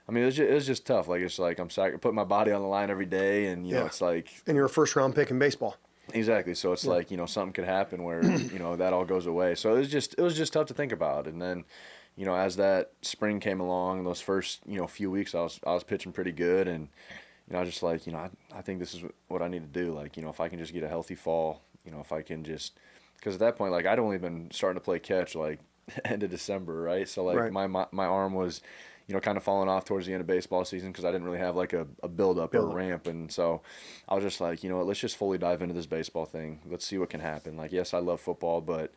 [SPEAKER 2] it was just tough. Like, it's like I'm putting my body on the line every day, and it's like.
[SPEAKER 1] And you're a first round pick in baseball.
[SPEAKER 2] Exactly. So it's like, something could happen where that all goes away. So it was just tough to think about. And then, as that spring came along, those first few weeks, I was pitching pretty good, and I was just like, I think this is what I need to do. Like, if I can just get a healthy fall, if I can just, because at that point, like, I'd only been starting to play catch like end of December, right? So like my arm was, kind of falling off towards the end of baseball season because I didn't really have like a build up or a ramp, and so I was just like, let's just fully dive into this baseball thing. Let's see what can happen. Like, yes, I love football, but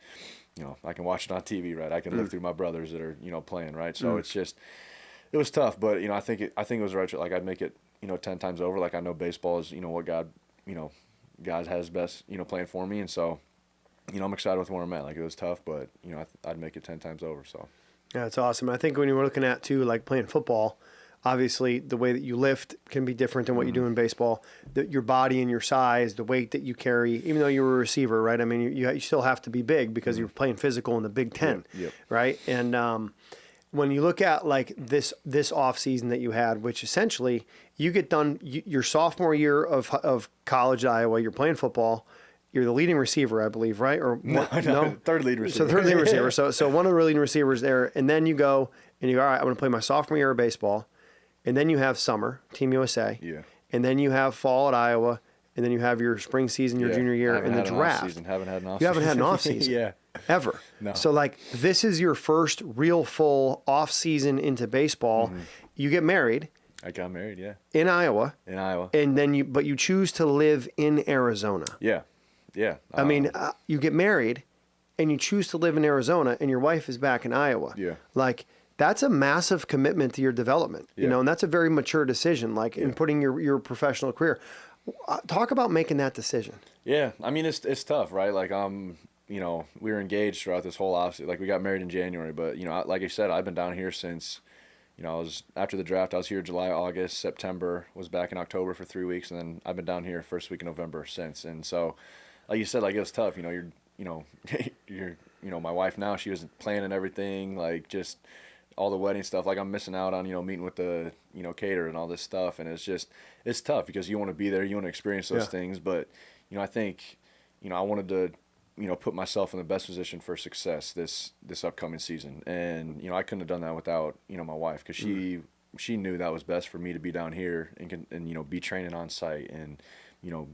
[SPEAKER 2] I can watch it on TV, right? I can live through my brothers that are playing, right? So it's just, it was tough, but I think it was right. Like, I'd make it 10 times over. Like, I know baseball is what God has best playing for me, and so I'm excited with where I'm at. Like, it was tough, but I'd make it 10 times over. So
[SPEAKER 1] yeah, it's awesome. I think when you were looking at too, like playing football, obviously the way that you lift can be different than what you do in baseball. Your body and your size, the weight that you carry, even though you're a receiver, right? You still have to be big because you're playing physical in the Big Ten, right? And when you look at like this off season that you had, which essentially you get done your sophomore year of college at Iowa, you're playing football. You're the leading receiver, I believe, right? Or
[SPEAKER 2] no? Third lead receiver.
[SPEAKER 1] So third leading receiver. So one of the leading receivers there, and then you go and you go, all right, I'm going to play my sophomore year of baseball, and then you have summer, Team USA, and then you have fall at Iowa, and then you have your spring season, your junior year, and the draft.
[SPEAKER 2] Haven't had an off season.
[SPEAKER 1] You haven't had an off season, ever.
[SPEAKER 2] No.
[SPEAKER 1] So like this is your first real full off season into baseball. Mm-hmm. You get married.
[SPEAKER 2] I got married,
[SPEAKER 1] in Iowa.
[SPEAKER 2] And
[SPEAKER 1] then you choose to live in Arizona.
[SPEAKER 2] Yeah.
[SPEAKER 1] I mean, you get married and you choose to live in Arizona and your wife is back in Iowa.
[SPEAKER 2] Yeah.
[SPEAKER 1] Like that's a massive commitment to your development, you know, and that's a very mature decision, like in putting your professional career. Talk about making that decision.
[SPEAKER 2] Yeah. I mean, it's tough, right? Like, you know, we were engaged throughout this whole offseason. Like we got married in January, but you know, like I said, I've been down here since, you know, I was after the draft, I was here July, August, September, was back in October for 3 weeks. And then I've been down here first week of November since. And so, like you said, like it was tough. You know, you're my wife now. She was planning everything, like just all the wedding stuff. Like I'm missing out on meeting with the caterer and all this stuff, and it's tough because you want to be there, you want to experience those things. But I think I wanted to put myself in the best position for success this upcoming season, and I couldn't have done that without my wife because she knew that was best for me to be down here and be training on site and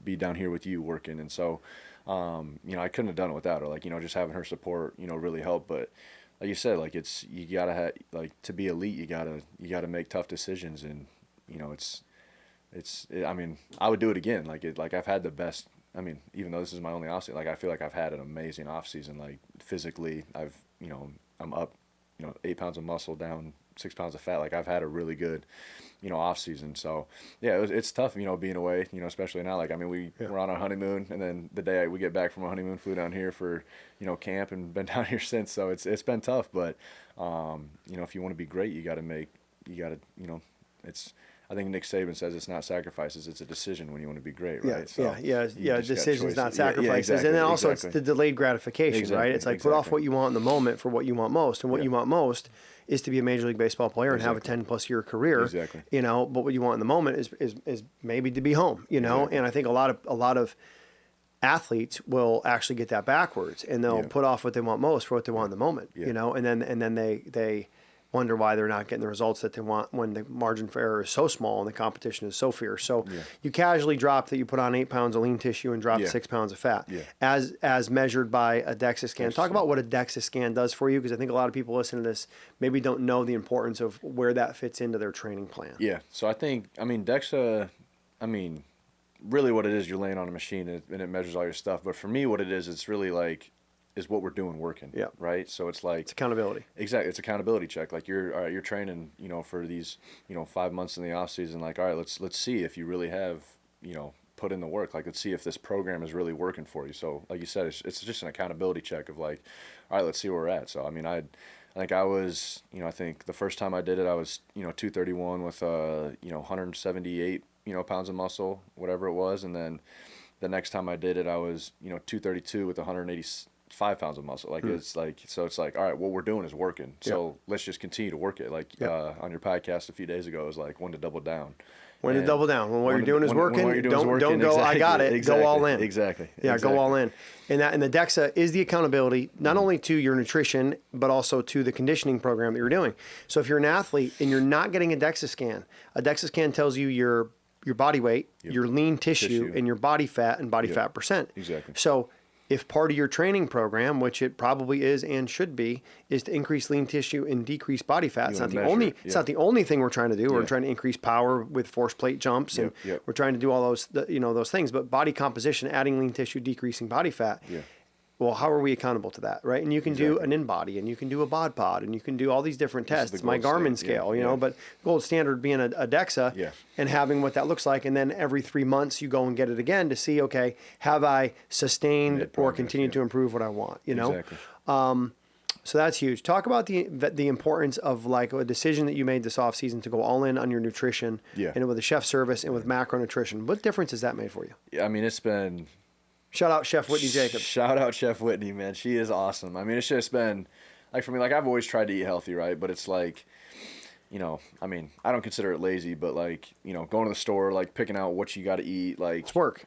[SPEAKER 2] be down here with you working. And so, I couldn't have done it without her. Like, just having her support, really helped. But like you said, like you gotta have, like, to be elite, you gotta make tough decisions. And, I mean, I would do it again. Like I've had the best, I mean, even though this is my only off season, like I feel like I've had an amazing off season. Like physically, I'm up, 8 pounds of muscle, down 6 pounds of fat. Like I've had a really good, off season. So yeah, it's tough, being away, especially now. Like, I mean, we're on our honeymoon, and then the day we get back from our honeymoon, flew down here for, camp, and been down here since. So it's been tough, but, if you want to be great, I think Nick Saban says it's not sacrifices, it's a decision when you want to be great, right?
[SPEAKER 1] Decisions, not sacrifices. Exactly, and then also it's the delayed gratification, right? It's like put off what you want in the moment for what you want most. And what you want most is to be a Major League Baseball player and have a 10-plus year career.
[SPEAKER 2] Exactly.
[SPEAKER 1] But what you want in the moment is maybe to be home, and I think a lot of athletes will actually get that backwards, and they'll put off what they want most for what they want in the moment, and then they wonder why they're not getting the results that they want when the margin for error is so small and the competition is so fierce. So you casually drop that you put on 8 pounds of lean tissue and drop 6 pounds of fat as measured by a DEXA scan. Talk about what a DEXA scan does for you, because I think a lot of people listening to this maybe don't know the importance of where that fits into their training plan.
[SPEAKER 2] Yeah. So DEXA, really what it is, you're laying on a machine and it measures all your stuff. But for me, what it is, it's really like, is what we're doing working. Yeah. Right. So it's like,
[SPEAKER 1] it's accountability.
[SPEAKER 2] Exactly. It's accountability check. Like you're training, for these, 5 months in the off season. Like, all right, let's see if you really have, put in the work. Like, let's see if this program is really working for you. So like you said, it's just an accountability check of like, all right, let's see where we're at. So, I mean, I think I was, I think the first time I did it, I was, 231 with, 178, pounds of muscle, whatever it was. And then the next time I did it, I was, 232 with 185 pounds of muscle. Like, it's like, so it's like, all right, what we're doing is working. So let's just continue to work it. Like, on your podcast a few days ago, it was like when to double down.
[SPEAKER 1] When to double down. When what you're doing is working, don't go, exactly. I got it.
[SPEAKER 2] Exactly.
[SPEAKER 1] Go all in.
[SPEAKER 2] Exactly.
[SPEAKER 1] Yeah, go all in. And the DEXA is the accountability, not only to your nutrition, but also to the conditioning program that you're doing. So if you're an athlete and you're not getting a DEXA scan tells you your body weight, your lean tissue, and your body fat and body fat percent.
[SPEAKER 2] Exactly.
[SPEAKER 1] So if part of your training program, which it probably is and should be, is to increase lean tissue and decrease body fat, it's not the only thing we're trying to do. We're trying to increase power with force plate jumps, and we're trying to do all those things. But body composition, adding lean tissue, decreasing body fat. Yeah. Well, how are we accountable to that, right? And you can do an in-body, and you can do a bod pod, and you can do all these different tests. My Garmin scale, but gold standard being a DEXA, and having what that looks like. And then every 3 months you go and get it again to see, okay, have I sustained or continued to improve what I want,
[SPEAKER 2] Exactly.
[SPEAKER 1] So that's huge. Talk about the importance of like a decision that you made this off season to go all in on your nutrition, and with the chef service and with macro nutrition. What difference has that made for you?
[SPEAKER 2] Yeah, I mean, it's been...
[SPEAKER 1] Shout out Chef Whitney Jacobs.
[SPEAKER 2] Shout out Chef Whitney, man. She is awesome. I mean, it's just been, like for me, like I've always tried to eat healthy, right? But it's like, you know, I mean, I don't consider it lazy, but like, you know, going to the store, like picking out what you got to eat, like
[SPEAKER 1] It's work.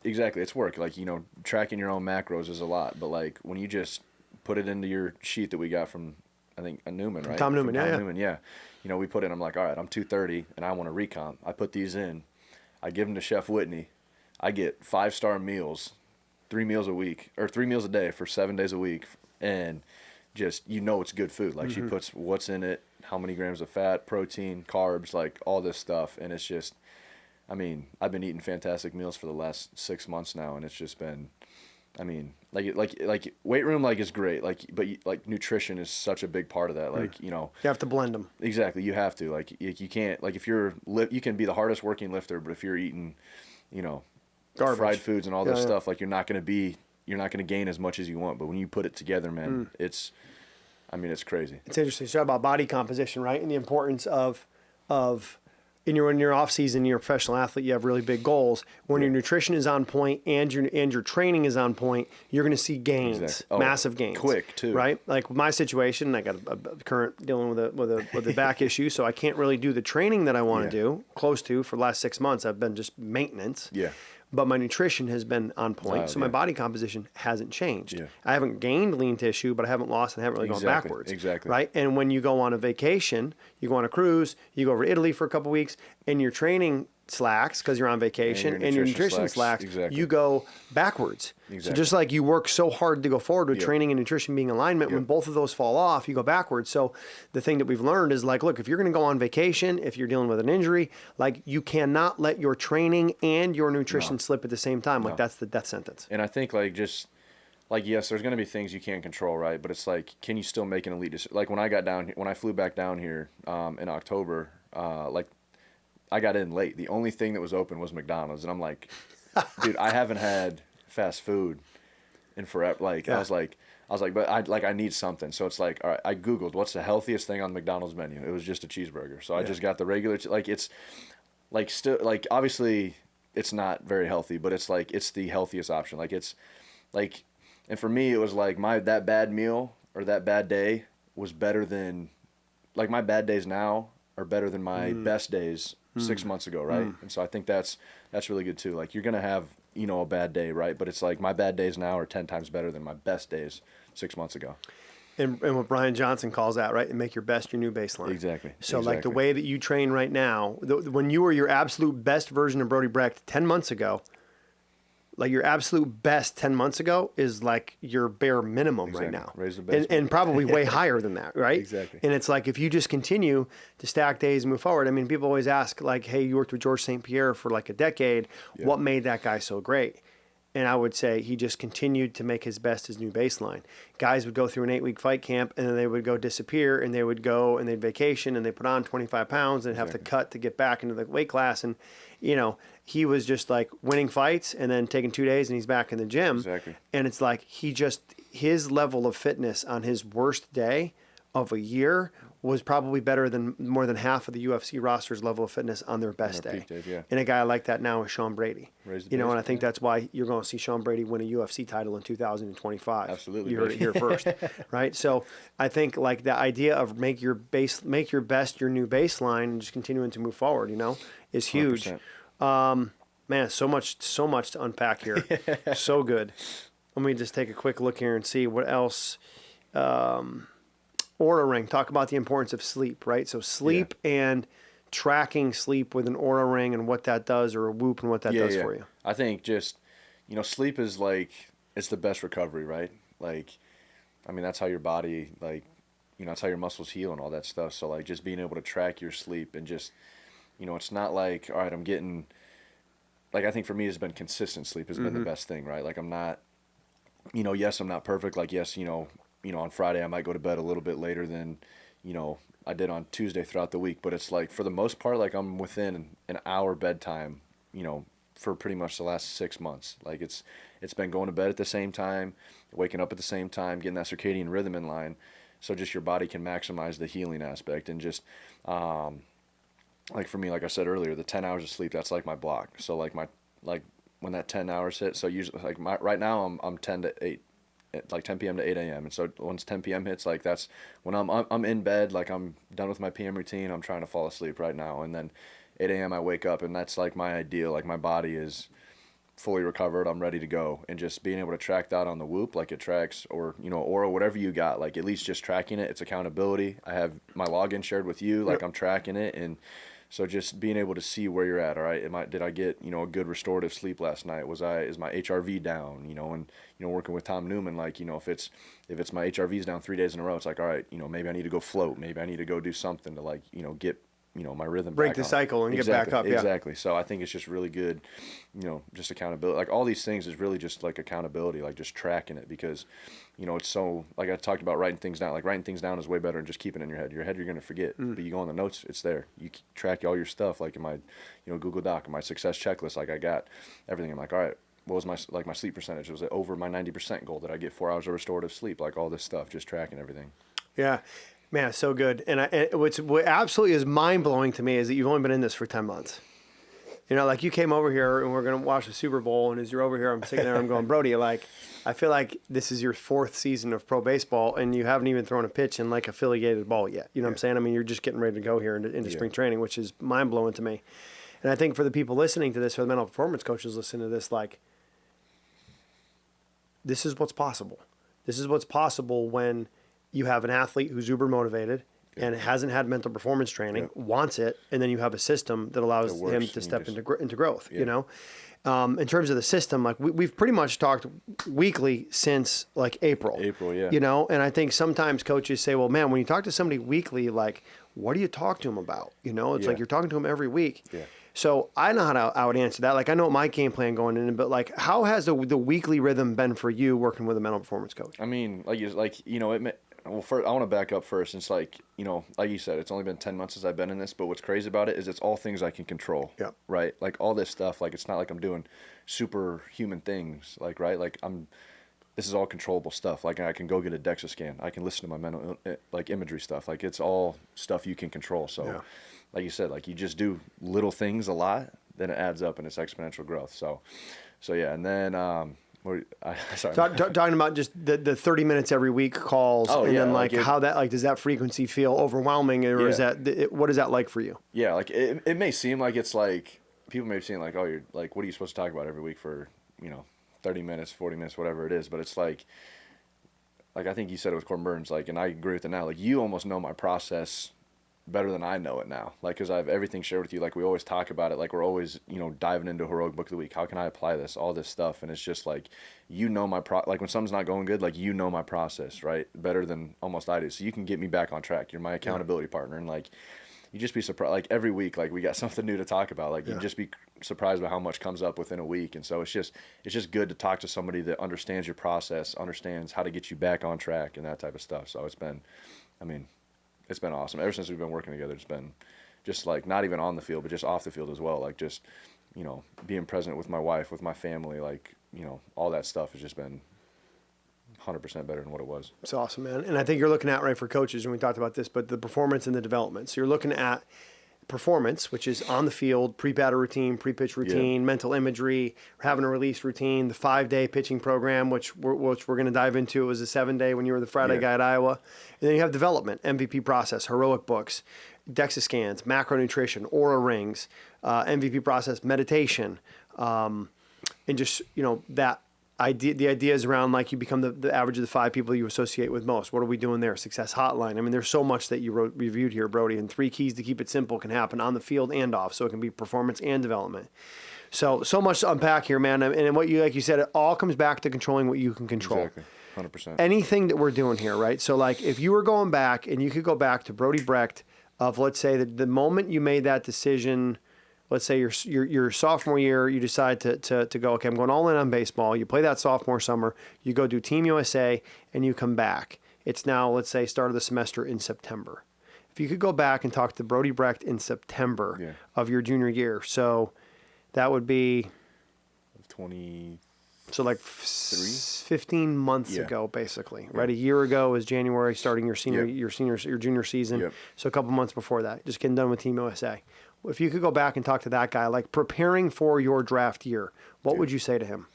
[SPEAKER 2] Exactly, it's work. Like, you know, tracking your own macros is a lot, but like when you just put it into your sheet that we got from, I think, a Newman, right?
[SPEAKER 1] Tom Newman,
[SPEAKER 2] From
[SPEAKER 1] yeah.
[SPEAKER 2] Newman, yeah. You know, we put in, I'm like, all right, I'm 230 and I want to recomp. I put these in. I give them to Chef Whitney. I get 5-star meals, 3 meals a week, or 3 meals a day for 7 days a week. And just, you know, it's good food. Like she puts what's in it, how many grams of fat, protein, carbs, like all this stuff. And it's just, I mean, I've been eating fantastic meals for the last 6 months now. And it's just been, I mean, like weight room, like is great. But like nutrition is such a big part of that. Like, you know,
[SPEAKER 1] You have to blend them.
[SPEAKER 2] exactly. You have to, like, you can't, like if you can be the hardest working lifter, but if you're eating, you know,
[SPEAKER 1] Garbage.
[SPEAKER 2] fried foods and all this stuff, like you're not going to gain as much as you want. But when you put it together, man, it's crazy.
[SPEAKER 1] It's interesting. You talk about body composition, right? And the importance of in your off season, you're a professional athlete, you have really big goals. When your nutrition is on point and your training is on point, you're going to see gains,
[SPEAKER 2] Exactly.
[SPEAKER 1] massive gains,
[SPEAKER 2] quick too,
[SPEAKER 1] right? Like my situation, I got a current dealing with a back issue, so I can't really do the training that I want to do, close to for the last 6 months. I've been just maintenance.
[SPEAKER 2] Yeah.
[SPEAKER 1] But my nutrition has been on point, so my body composition hasn't changed.
[SPEAKER 2] Yeah.
[SPEAKER 1] I haven't gained lean tissue, but I haven't lost and haven't really gone backwards.
[SPEAKER 2] Exactly.
[SPEAKER 1] Right? And when you go on a vacation, you go on a cruise, you go over to Italy for a couple weeks, and your training slacks because you're on vacation, and your nutrition slacks,
[SPEAKER 2] exactly.
[SPEAKER 1] you go backwards.
[SPEAKER 2] Exactly.
[SPEAKER 1] So just like you work so hard to go forward with training and nutrition being in alignment, when both of those fall off, you go backwards. So the thing that we've learned is like, look, if you're going to go on vacation, if you're dealing with an injury, like you cannot let your training and your nutrition slip at the same time. Like that's the death sentence.
[SPEAKER 2] And I think like just like, yes, there's going to be things you can't control, right? But it's like, can you still make an elite decision? Like when I flew back down here in October, like I got in late. The only thing that was open was McDonald's. And I'm like, dude, I haven't had fast food in forever. Like, I was like, but I need something. So it's like, all right, I Googled what's the healthiest thing on McDonald's menu. It was just a cheeseburger. So I just got the regular, like it's like still like, obviously it's not very healthy, but it's like, it's the healthiest option. Like it's like, and for me, it was like that bad meal or that bad day was better than, like my bad days now are better than my best days 6 months ago, right? And so I think that's really good too. Like you're gonna have, you know, a bad day, right? But it's like my bad days now are 10 times better than my best days 6 months ago.
[SPEAKER 1] And what Brian Johnson calls that, right? And make your best your new baseline.
[SPEAKER 2] Exactly.
[SPEAKER 1] So like the way that you train right now, when you were your absolute best version of Brody Brecht 10 months ago, like your absolute best 10 months ago is like your bare minimum right now.
[SPEAKER 2] Raise the base
[SPEAKER 1] and probably way higher than that, right?
[SPEAKER 2] Exactly.
[SPEAKER 1] And it's like if you just continue to stack days and move forward, I mean, people always ask like, hey, you worked with George St. Pierre for like a decade.
[SPEAKER 2] Yeah.
[SPEAKER 1] What made that guy so great? And I would say he just continued to make his best his new baseline. Guys would go through an 8-week fight camp and then they would go disappear and they would go and they'd vacation and they put on 25 pounds and have to cut to get back into the weight class. And, you know, he was just like winning fights and then taking 2 days and he's back in the gym.
[SPEAKER 2] Exactly.
[SPEAKER 1] And it's like his level of fitness on his worst day of a year was probably better than more than half of the UFC roster's level of fitness on their best day.
[SPEAKER 2] peak days, yeah.
[SPEAKER 1] And a guy like that now is Sean Brady.
[SPEAKER 2] Raise the
[SPEAKER 1] You know,
[SPEAKER 2] base,
[SPEAKER 1] and I think that's why you're going to see Sean Brady win a UFC title in 2025.
[SPEAKER 2] Absolutely,
[SPEAKER 1] You heard it here first, right? So I think like the idea of make your best your new baseline and just continuing to move forward, you know, is huge.
[SPEAKER 2] 100%.
[SPEAKER 1] Man, so much to unpack here. So good. Let me just take a quick look here and see what else. Aura ring. Talk about the importance of sleep, right? So sleep and tracking sleep with an Aura ring and what that does, or a Whoop and what that does for you.
[SPEAKER 2] I think just, you know, sleep is like, it's the best recovery, right? Like, I mean, that's how your body, like, you know, that's how your muscles heal and all that stuff. So like just being able to track your sleep and just, you know, it's not like, all right, I'm getting, like, I think for me it's been consistent sleep has been the best thing, right? Like I'm not, you know, yes, I'm not perfect. Like, yes, you know, on Friday I might go to bed a little bit later than, you know, I did on Tuesday throughout the week. But it's like, for the most part, like I'm within an hour bedtime, you know, for pretty much the last 6 months. Like it's been going to bed at the same time, waking up at the same time, getting that circadian rhythm in line. So just your body can maximize the healing aspect. And just, like for me, like I said earlier, the 10 hours of sleep, that's like my block. So like when that 10 hours hit, so usually like right now I'm 10 to 8 at like 10 p.m. to 8 a.m. And so once 10 p.m. hits, like that's when I'm in bed, like I'm done with my PM routine. I'm trying to fall asleep right now. And then 8 a.m. I wake up, and that's like my ideal. Like my body is fully recovered. I'm ready to go. And just being able to track that on the Whoop, like it tracks, or, you know, or whatever you got, like at least just tracking it. It's accountability. I have my login shared with you. Like I'm tracking it. And so just being able to see where you're at. All right. Did I get, you know, a good restorative sleep last night? Is my HRV down, you know, and, you know, working with Tom Newman, like, you know, if it's my HRV's down 3 days in a row, it's like, all right, you know, maybe I need to go float. Maybe I need to go do something to, like, you know, get, you know, my rhythm
[SPEAKER 1] break
[SPEAKER 2] back
[SPEAKER 1] the
[SPEAKER 2] on.
[SPEAKER 1] cycle and get back up.
[SPEAKER 2] Exactly. So I think it's just really good, you know, just accountability. Like all these things is really just like accountability, like just tracking it, because, you know, it's so, like I talked about writing things down. Like writing things down is way better than just keeping it in your head. Your head, you're going to forget, but you go on the notes, it's there. You track all your stuff, like in my, you know, Google Doc, my success checklist, like I got everything. I'm like, all right, what was my sleep percentage? Was it over my 90% goal? Did I get 4 hours of restorative sleep? Like all this stuff, just tracking everything.
[SPEAKER 1] Yeah. Man, so good. And what absolutely is mind-blowing to me is that you've only been in this for 10 months. You know, like you came over here and we're going to watch the Super Bowl, and as you're over here, I'm sitting there, I'm going, Brody, like, I feel like this is your 4th season of pro baseball and you haven't even thrown a pitch in like affiliated ball yet. You know what I'm saying? I mean, you're just getting ready to go here into spring training, which is mind-blowing to me. And I think for the people listening to this, for the mental performance coaches listening to this, like, this is what's possible. This is what's possible when you have an athlete who's uber motivated and hasn't had mental performance training, wants it, and then you have a system that allows him to step into growth, you know? In terms of the system, like we've pretty much talked weekly since like April. You know, and I think sometimes coaches say, well, man, when you talk to somebody weekly, like, what do you talk to them about? You know, it's like you're talking to them every week. So I know how I would answer that. Like I know my game plan going in, but like how has the weekly rhythm been for you working with a mental performance coach?
[SPEAKER 2] I mean, you know, well, first, I want to back up first. It's like, you know, like you said, it's only been 10 months since I've been in this, but what's crazy about it is it's all things I can control. Right? Like all this stuff, like it's not like I'm doing superhuman things, like, right? Like this is all controllable stuff. Like I can go get a DEXA scan. I can listen to my mental, like imagery stuff. Like it's all stuff you can control. So like you said, like you just do little things a lot, then it adds up and it's exponential growth. So yeah. And then, sorry.
[SPEAKER 1] Talking about just the 30 minutes every week calls, then like how that, like, does that frequency feel overwhelming, or is that, what is that like for you?
[SPEAKER 2] Yeah, like it may seem like it's like, people may seem like, oh, you're like, what are you supposed to talk about every week for, you know, 30 minutes, 40 minutes, whatever it is. But it's like I think you said it with Corbin Burns, like, and I agree with it now, like you almost know my process better than I know it now. Like, because I have everything shared with you. Like, we always talk about it. Like, we're always, you know, diving into Heroic Book of the Week. How can I apply this? All this stuff. And it's just like, you know, like when something's not going good, like, you know my process, right? Better than almost I do. So you can get me back on track. You're my accountability partner. And like, you just be surprised. Like every week, like we got something new to talk about. Like you just be surprised by how much comes up within a week. And so it's just good to talk to somebody that understands your process, understands how to get you back on track and that type of stuff. So it's been awesome. Ever since we've been working together, it's been just like not even on the field, but just off the field as well. Like just, you know, being present with my wife, with my family, like, you know, all that stuff has just been 100% better than what it was.
[SPEAKER 1] It's awesome, man. And I think you're looking at, right, for coaches, and we talked about this, but the performance and the development. So you're looking at performance, which is on the field, pre-batter routine, pre-pitch routine, mental imagery, having a release routine, the 5-day pitching program, which we're going to dive into. It was a 7-day when you were the Friday guy at Iowa. And then you have development, MVP process, heroic books, DEXA scans, macronutrition, aura rings, MVP process, meditation, and just, you know, that idea. The idea is around, like, you become the average of the 5 people you associate with most. What are we doing there? Success hotline. I mean, there's so much that you reviewed here, Brody, and 3 keys to keep it simple can happen on the field and off. So it can be performance and development. So much to unpack here, man. And what you, like you said, it all comes back to controlling what you can control.
[SPEAKER 2] Exactly. 100%.
[SPEAKER 1] Anything that we're doing here, right? So like if you were going back and you could go back to Brody Brecht of, let's say, the moment you made that decision, let's say your sophomore year, you decide to go, okay, I'm going all in on baseball. You play that sophomore summer, you go do Team USA, and you come back. It's now, let's say, start of the semester in September. If you could go back and talk to Brody Brecht in September of your junior year, so that would be
[SPEAKER 2] 20.
[SPEAKER 1] So like 15 months ago, basically, right? A year ago is January, starting your junior season. So a couple months before that, just getting done with Team USA. If you could go back and talk to that guy, like preparing for your draft year, what would you say to him?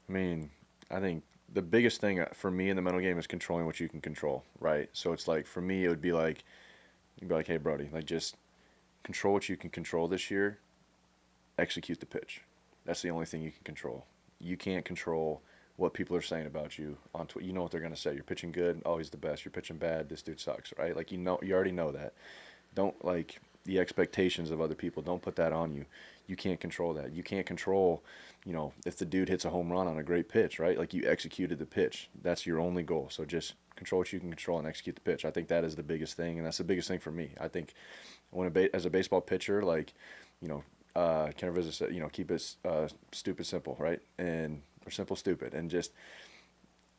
[SPEAKER 2] I mean, I think the biggest thing for me in the mental game is controlling what you can control, right? So it's like, for me, it would be like, you'd be like, hey, Brody, like, just control what you can control this year, execute the pitch. That's the only thing you can control. You can't control what people are saying about you on Twitter. You know what they're going to say. You're pitching good, oh, he's the best. You're pitching bad, this dude sucks, right? Like, you already know that. Don't, like, the expectations of other people, don't put that on you. You can't control that. You can't control, you know, if the dude hits a home run on a great pitch, right? Like, you executed the pitch. That's your only goal. So just control what you can control and execute the pitch. I think that is the biggest thing, and that's the biggest thing for me. I think as a baseball pitcher, like, you know, Ken Rizzo said, you know, keep it stupid simple, right? Or simple stupid, and just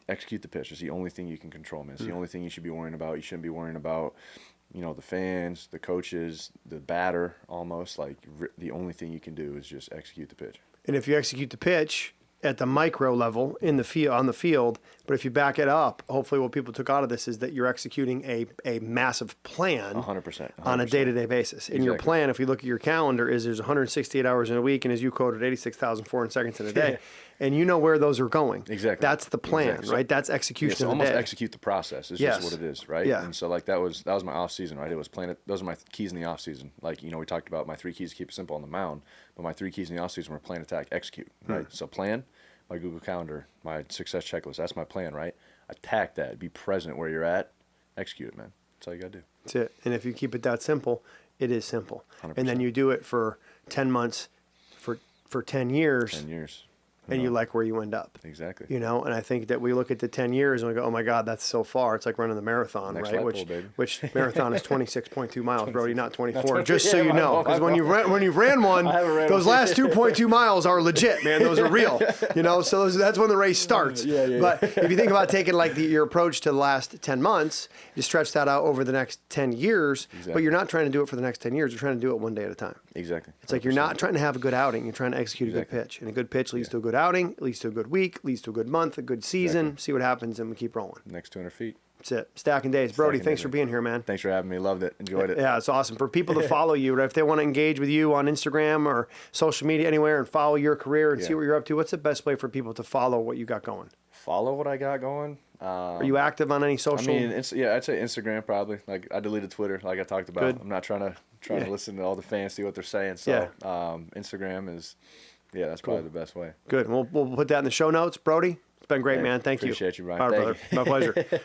[SPEAKER 2] execute the pitch. It's the only thing you can control, man. It's the only thing you should be worrying about. You shouldn't be worrying about, you know, the fans, the coaches, the batter, almost. Like, the only thing you can do is just execute the pitch.
[SPEAKER 1] And if you execute the pitch at the micro level in the field, on the field, but if you back it up, hopefully what people took out of this is that you're executing a massive plan
[SPEAKER 2] 100%.
[SPEAKER 1] on a day-to-day basis. And your plan, if you look at your calendar, is there's 168 hours in a week, and as you quoted, 86,400 seconds in a day. And you know where those are going.
[SPEAKER 2] Exactly.
[SPEAKER 1] That's the plan,
[SPEAKER 2] exactly.
[SPEAKER 1] right? That's execution
[SPEAKER 2] so
[SPEAKER 1] of the
[SPEAKER 2] almost
[SPEAKER 1] day.
[SPEAKER 2] execute the process is
[SPEAKER 1] Yes.
[SPEAKER 2] just what it is, right?
[SPEAKER 1] Yeah.
[SPEAKER 2] And so, like, that was my off season, right? It was playing it. Those are my keys in the off season. Like, you know, we talked about my 3 keys to keep it simple on the mound, but my 3 keys in the off season were plan, attack, execute, right? So plan, my Google Calendar, my success checklist. That's my plan, right? Attack that. Be present where you're at. Execute it, man. That's all you got to do.
[SPEAKER 1] That's it. And if you keep it that simple, it is simple.
[SPEAKER 2] 100%.
[SPEAKER 1] And then you do it for 10 months, for 10 years.
[SPEAKER 2] 10 years.
[SPEAKER 1] And you like where you end up.
[SPEAKER 2] Exactly.
[SPEAKER 1] You know, and I think that we look at the 10 years and we go, oh my God, that's so far. It's like running the marathon,
[SPEAKER 2] Next
[SPEAKER 1] right?
[SPEAKER 2] light pole, baby.
[SPEAKER 1] Which marathon is 26.2 miles, Brody, not 24. Just so you know, because when you've ran one, those last 2.2 miles are legit, man. Those are real. You know, so that's when the race starts.
[SPEAKER 2] Yeah.
[SPEAKER 1] But if you think about taking like your approach to the last 10 months, you stretch that out over the next 10 years.
[SPEAKER 2] Exactly.
[SPEAKER 1] But you're not trying to do it for the next 10 years. You're trying to do it one day at a time.
[SPEAKER 2] Exactly.
[SPEAKER 1] It's like you're not trying to have a good outing. You're trying to execute a good
[SPEAKER 2] Exactly.
[SPEAKER 1] pitch. And a good pitch leads to a good outing, leads to a good week, leads to a good month, a good season. See what happens, and we keep rolling.
[SPEAKER 2] Next 200 feet.
[SPEAKER 1] That's it. Stacking days. Brody,
[SPEAKER 2] Stacking
[SPEAKER 1] thanks
[SPEAKER 2] days,
[SPEAKER 1] for being here, man.
[SPEAKER 2] Thanks for having me. Loved it. Enjoyed it.
[SPEAKER 1] Yeah, it's awesome. For people to follow you, if they want to engage with you on Instagram or social media anywhere and follow your career and see what you're up to, what's the best way for people to follow what you got going?
[SPEAKER 2] Follow what I got going.
[SPEAKER 1] Are you active on any social?
[SPEAKER 2] I mean, I'd say Instagram probably. Like, I deleted Twitter, like I talked about.
[SPEAKER 1] Good.
[SPEAKER 2] I'm not trying to listen to all the fans, see what they're saying. So Instagram is, that's probably the best way.
[SPEAKER 1] Good. We'll put that in the show notes. Brody, it's been great, man. Thank you.
[SPEAKER 2] Appreciate you, Ryan.
[SPEAKER 1] All right,
[SPEAKER 2] Thank
[SPEAKER 1] brother.
[SPEAKER 2] you.
[SPEAKER 1] My pleasure.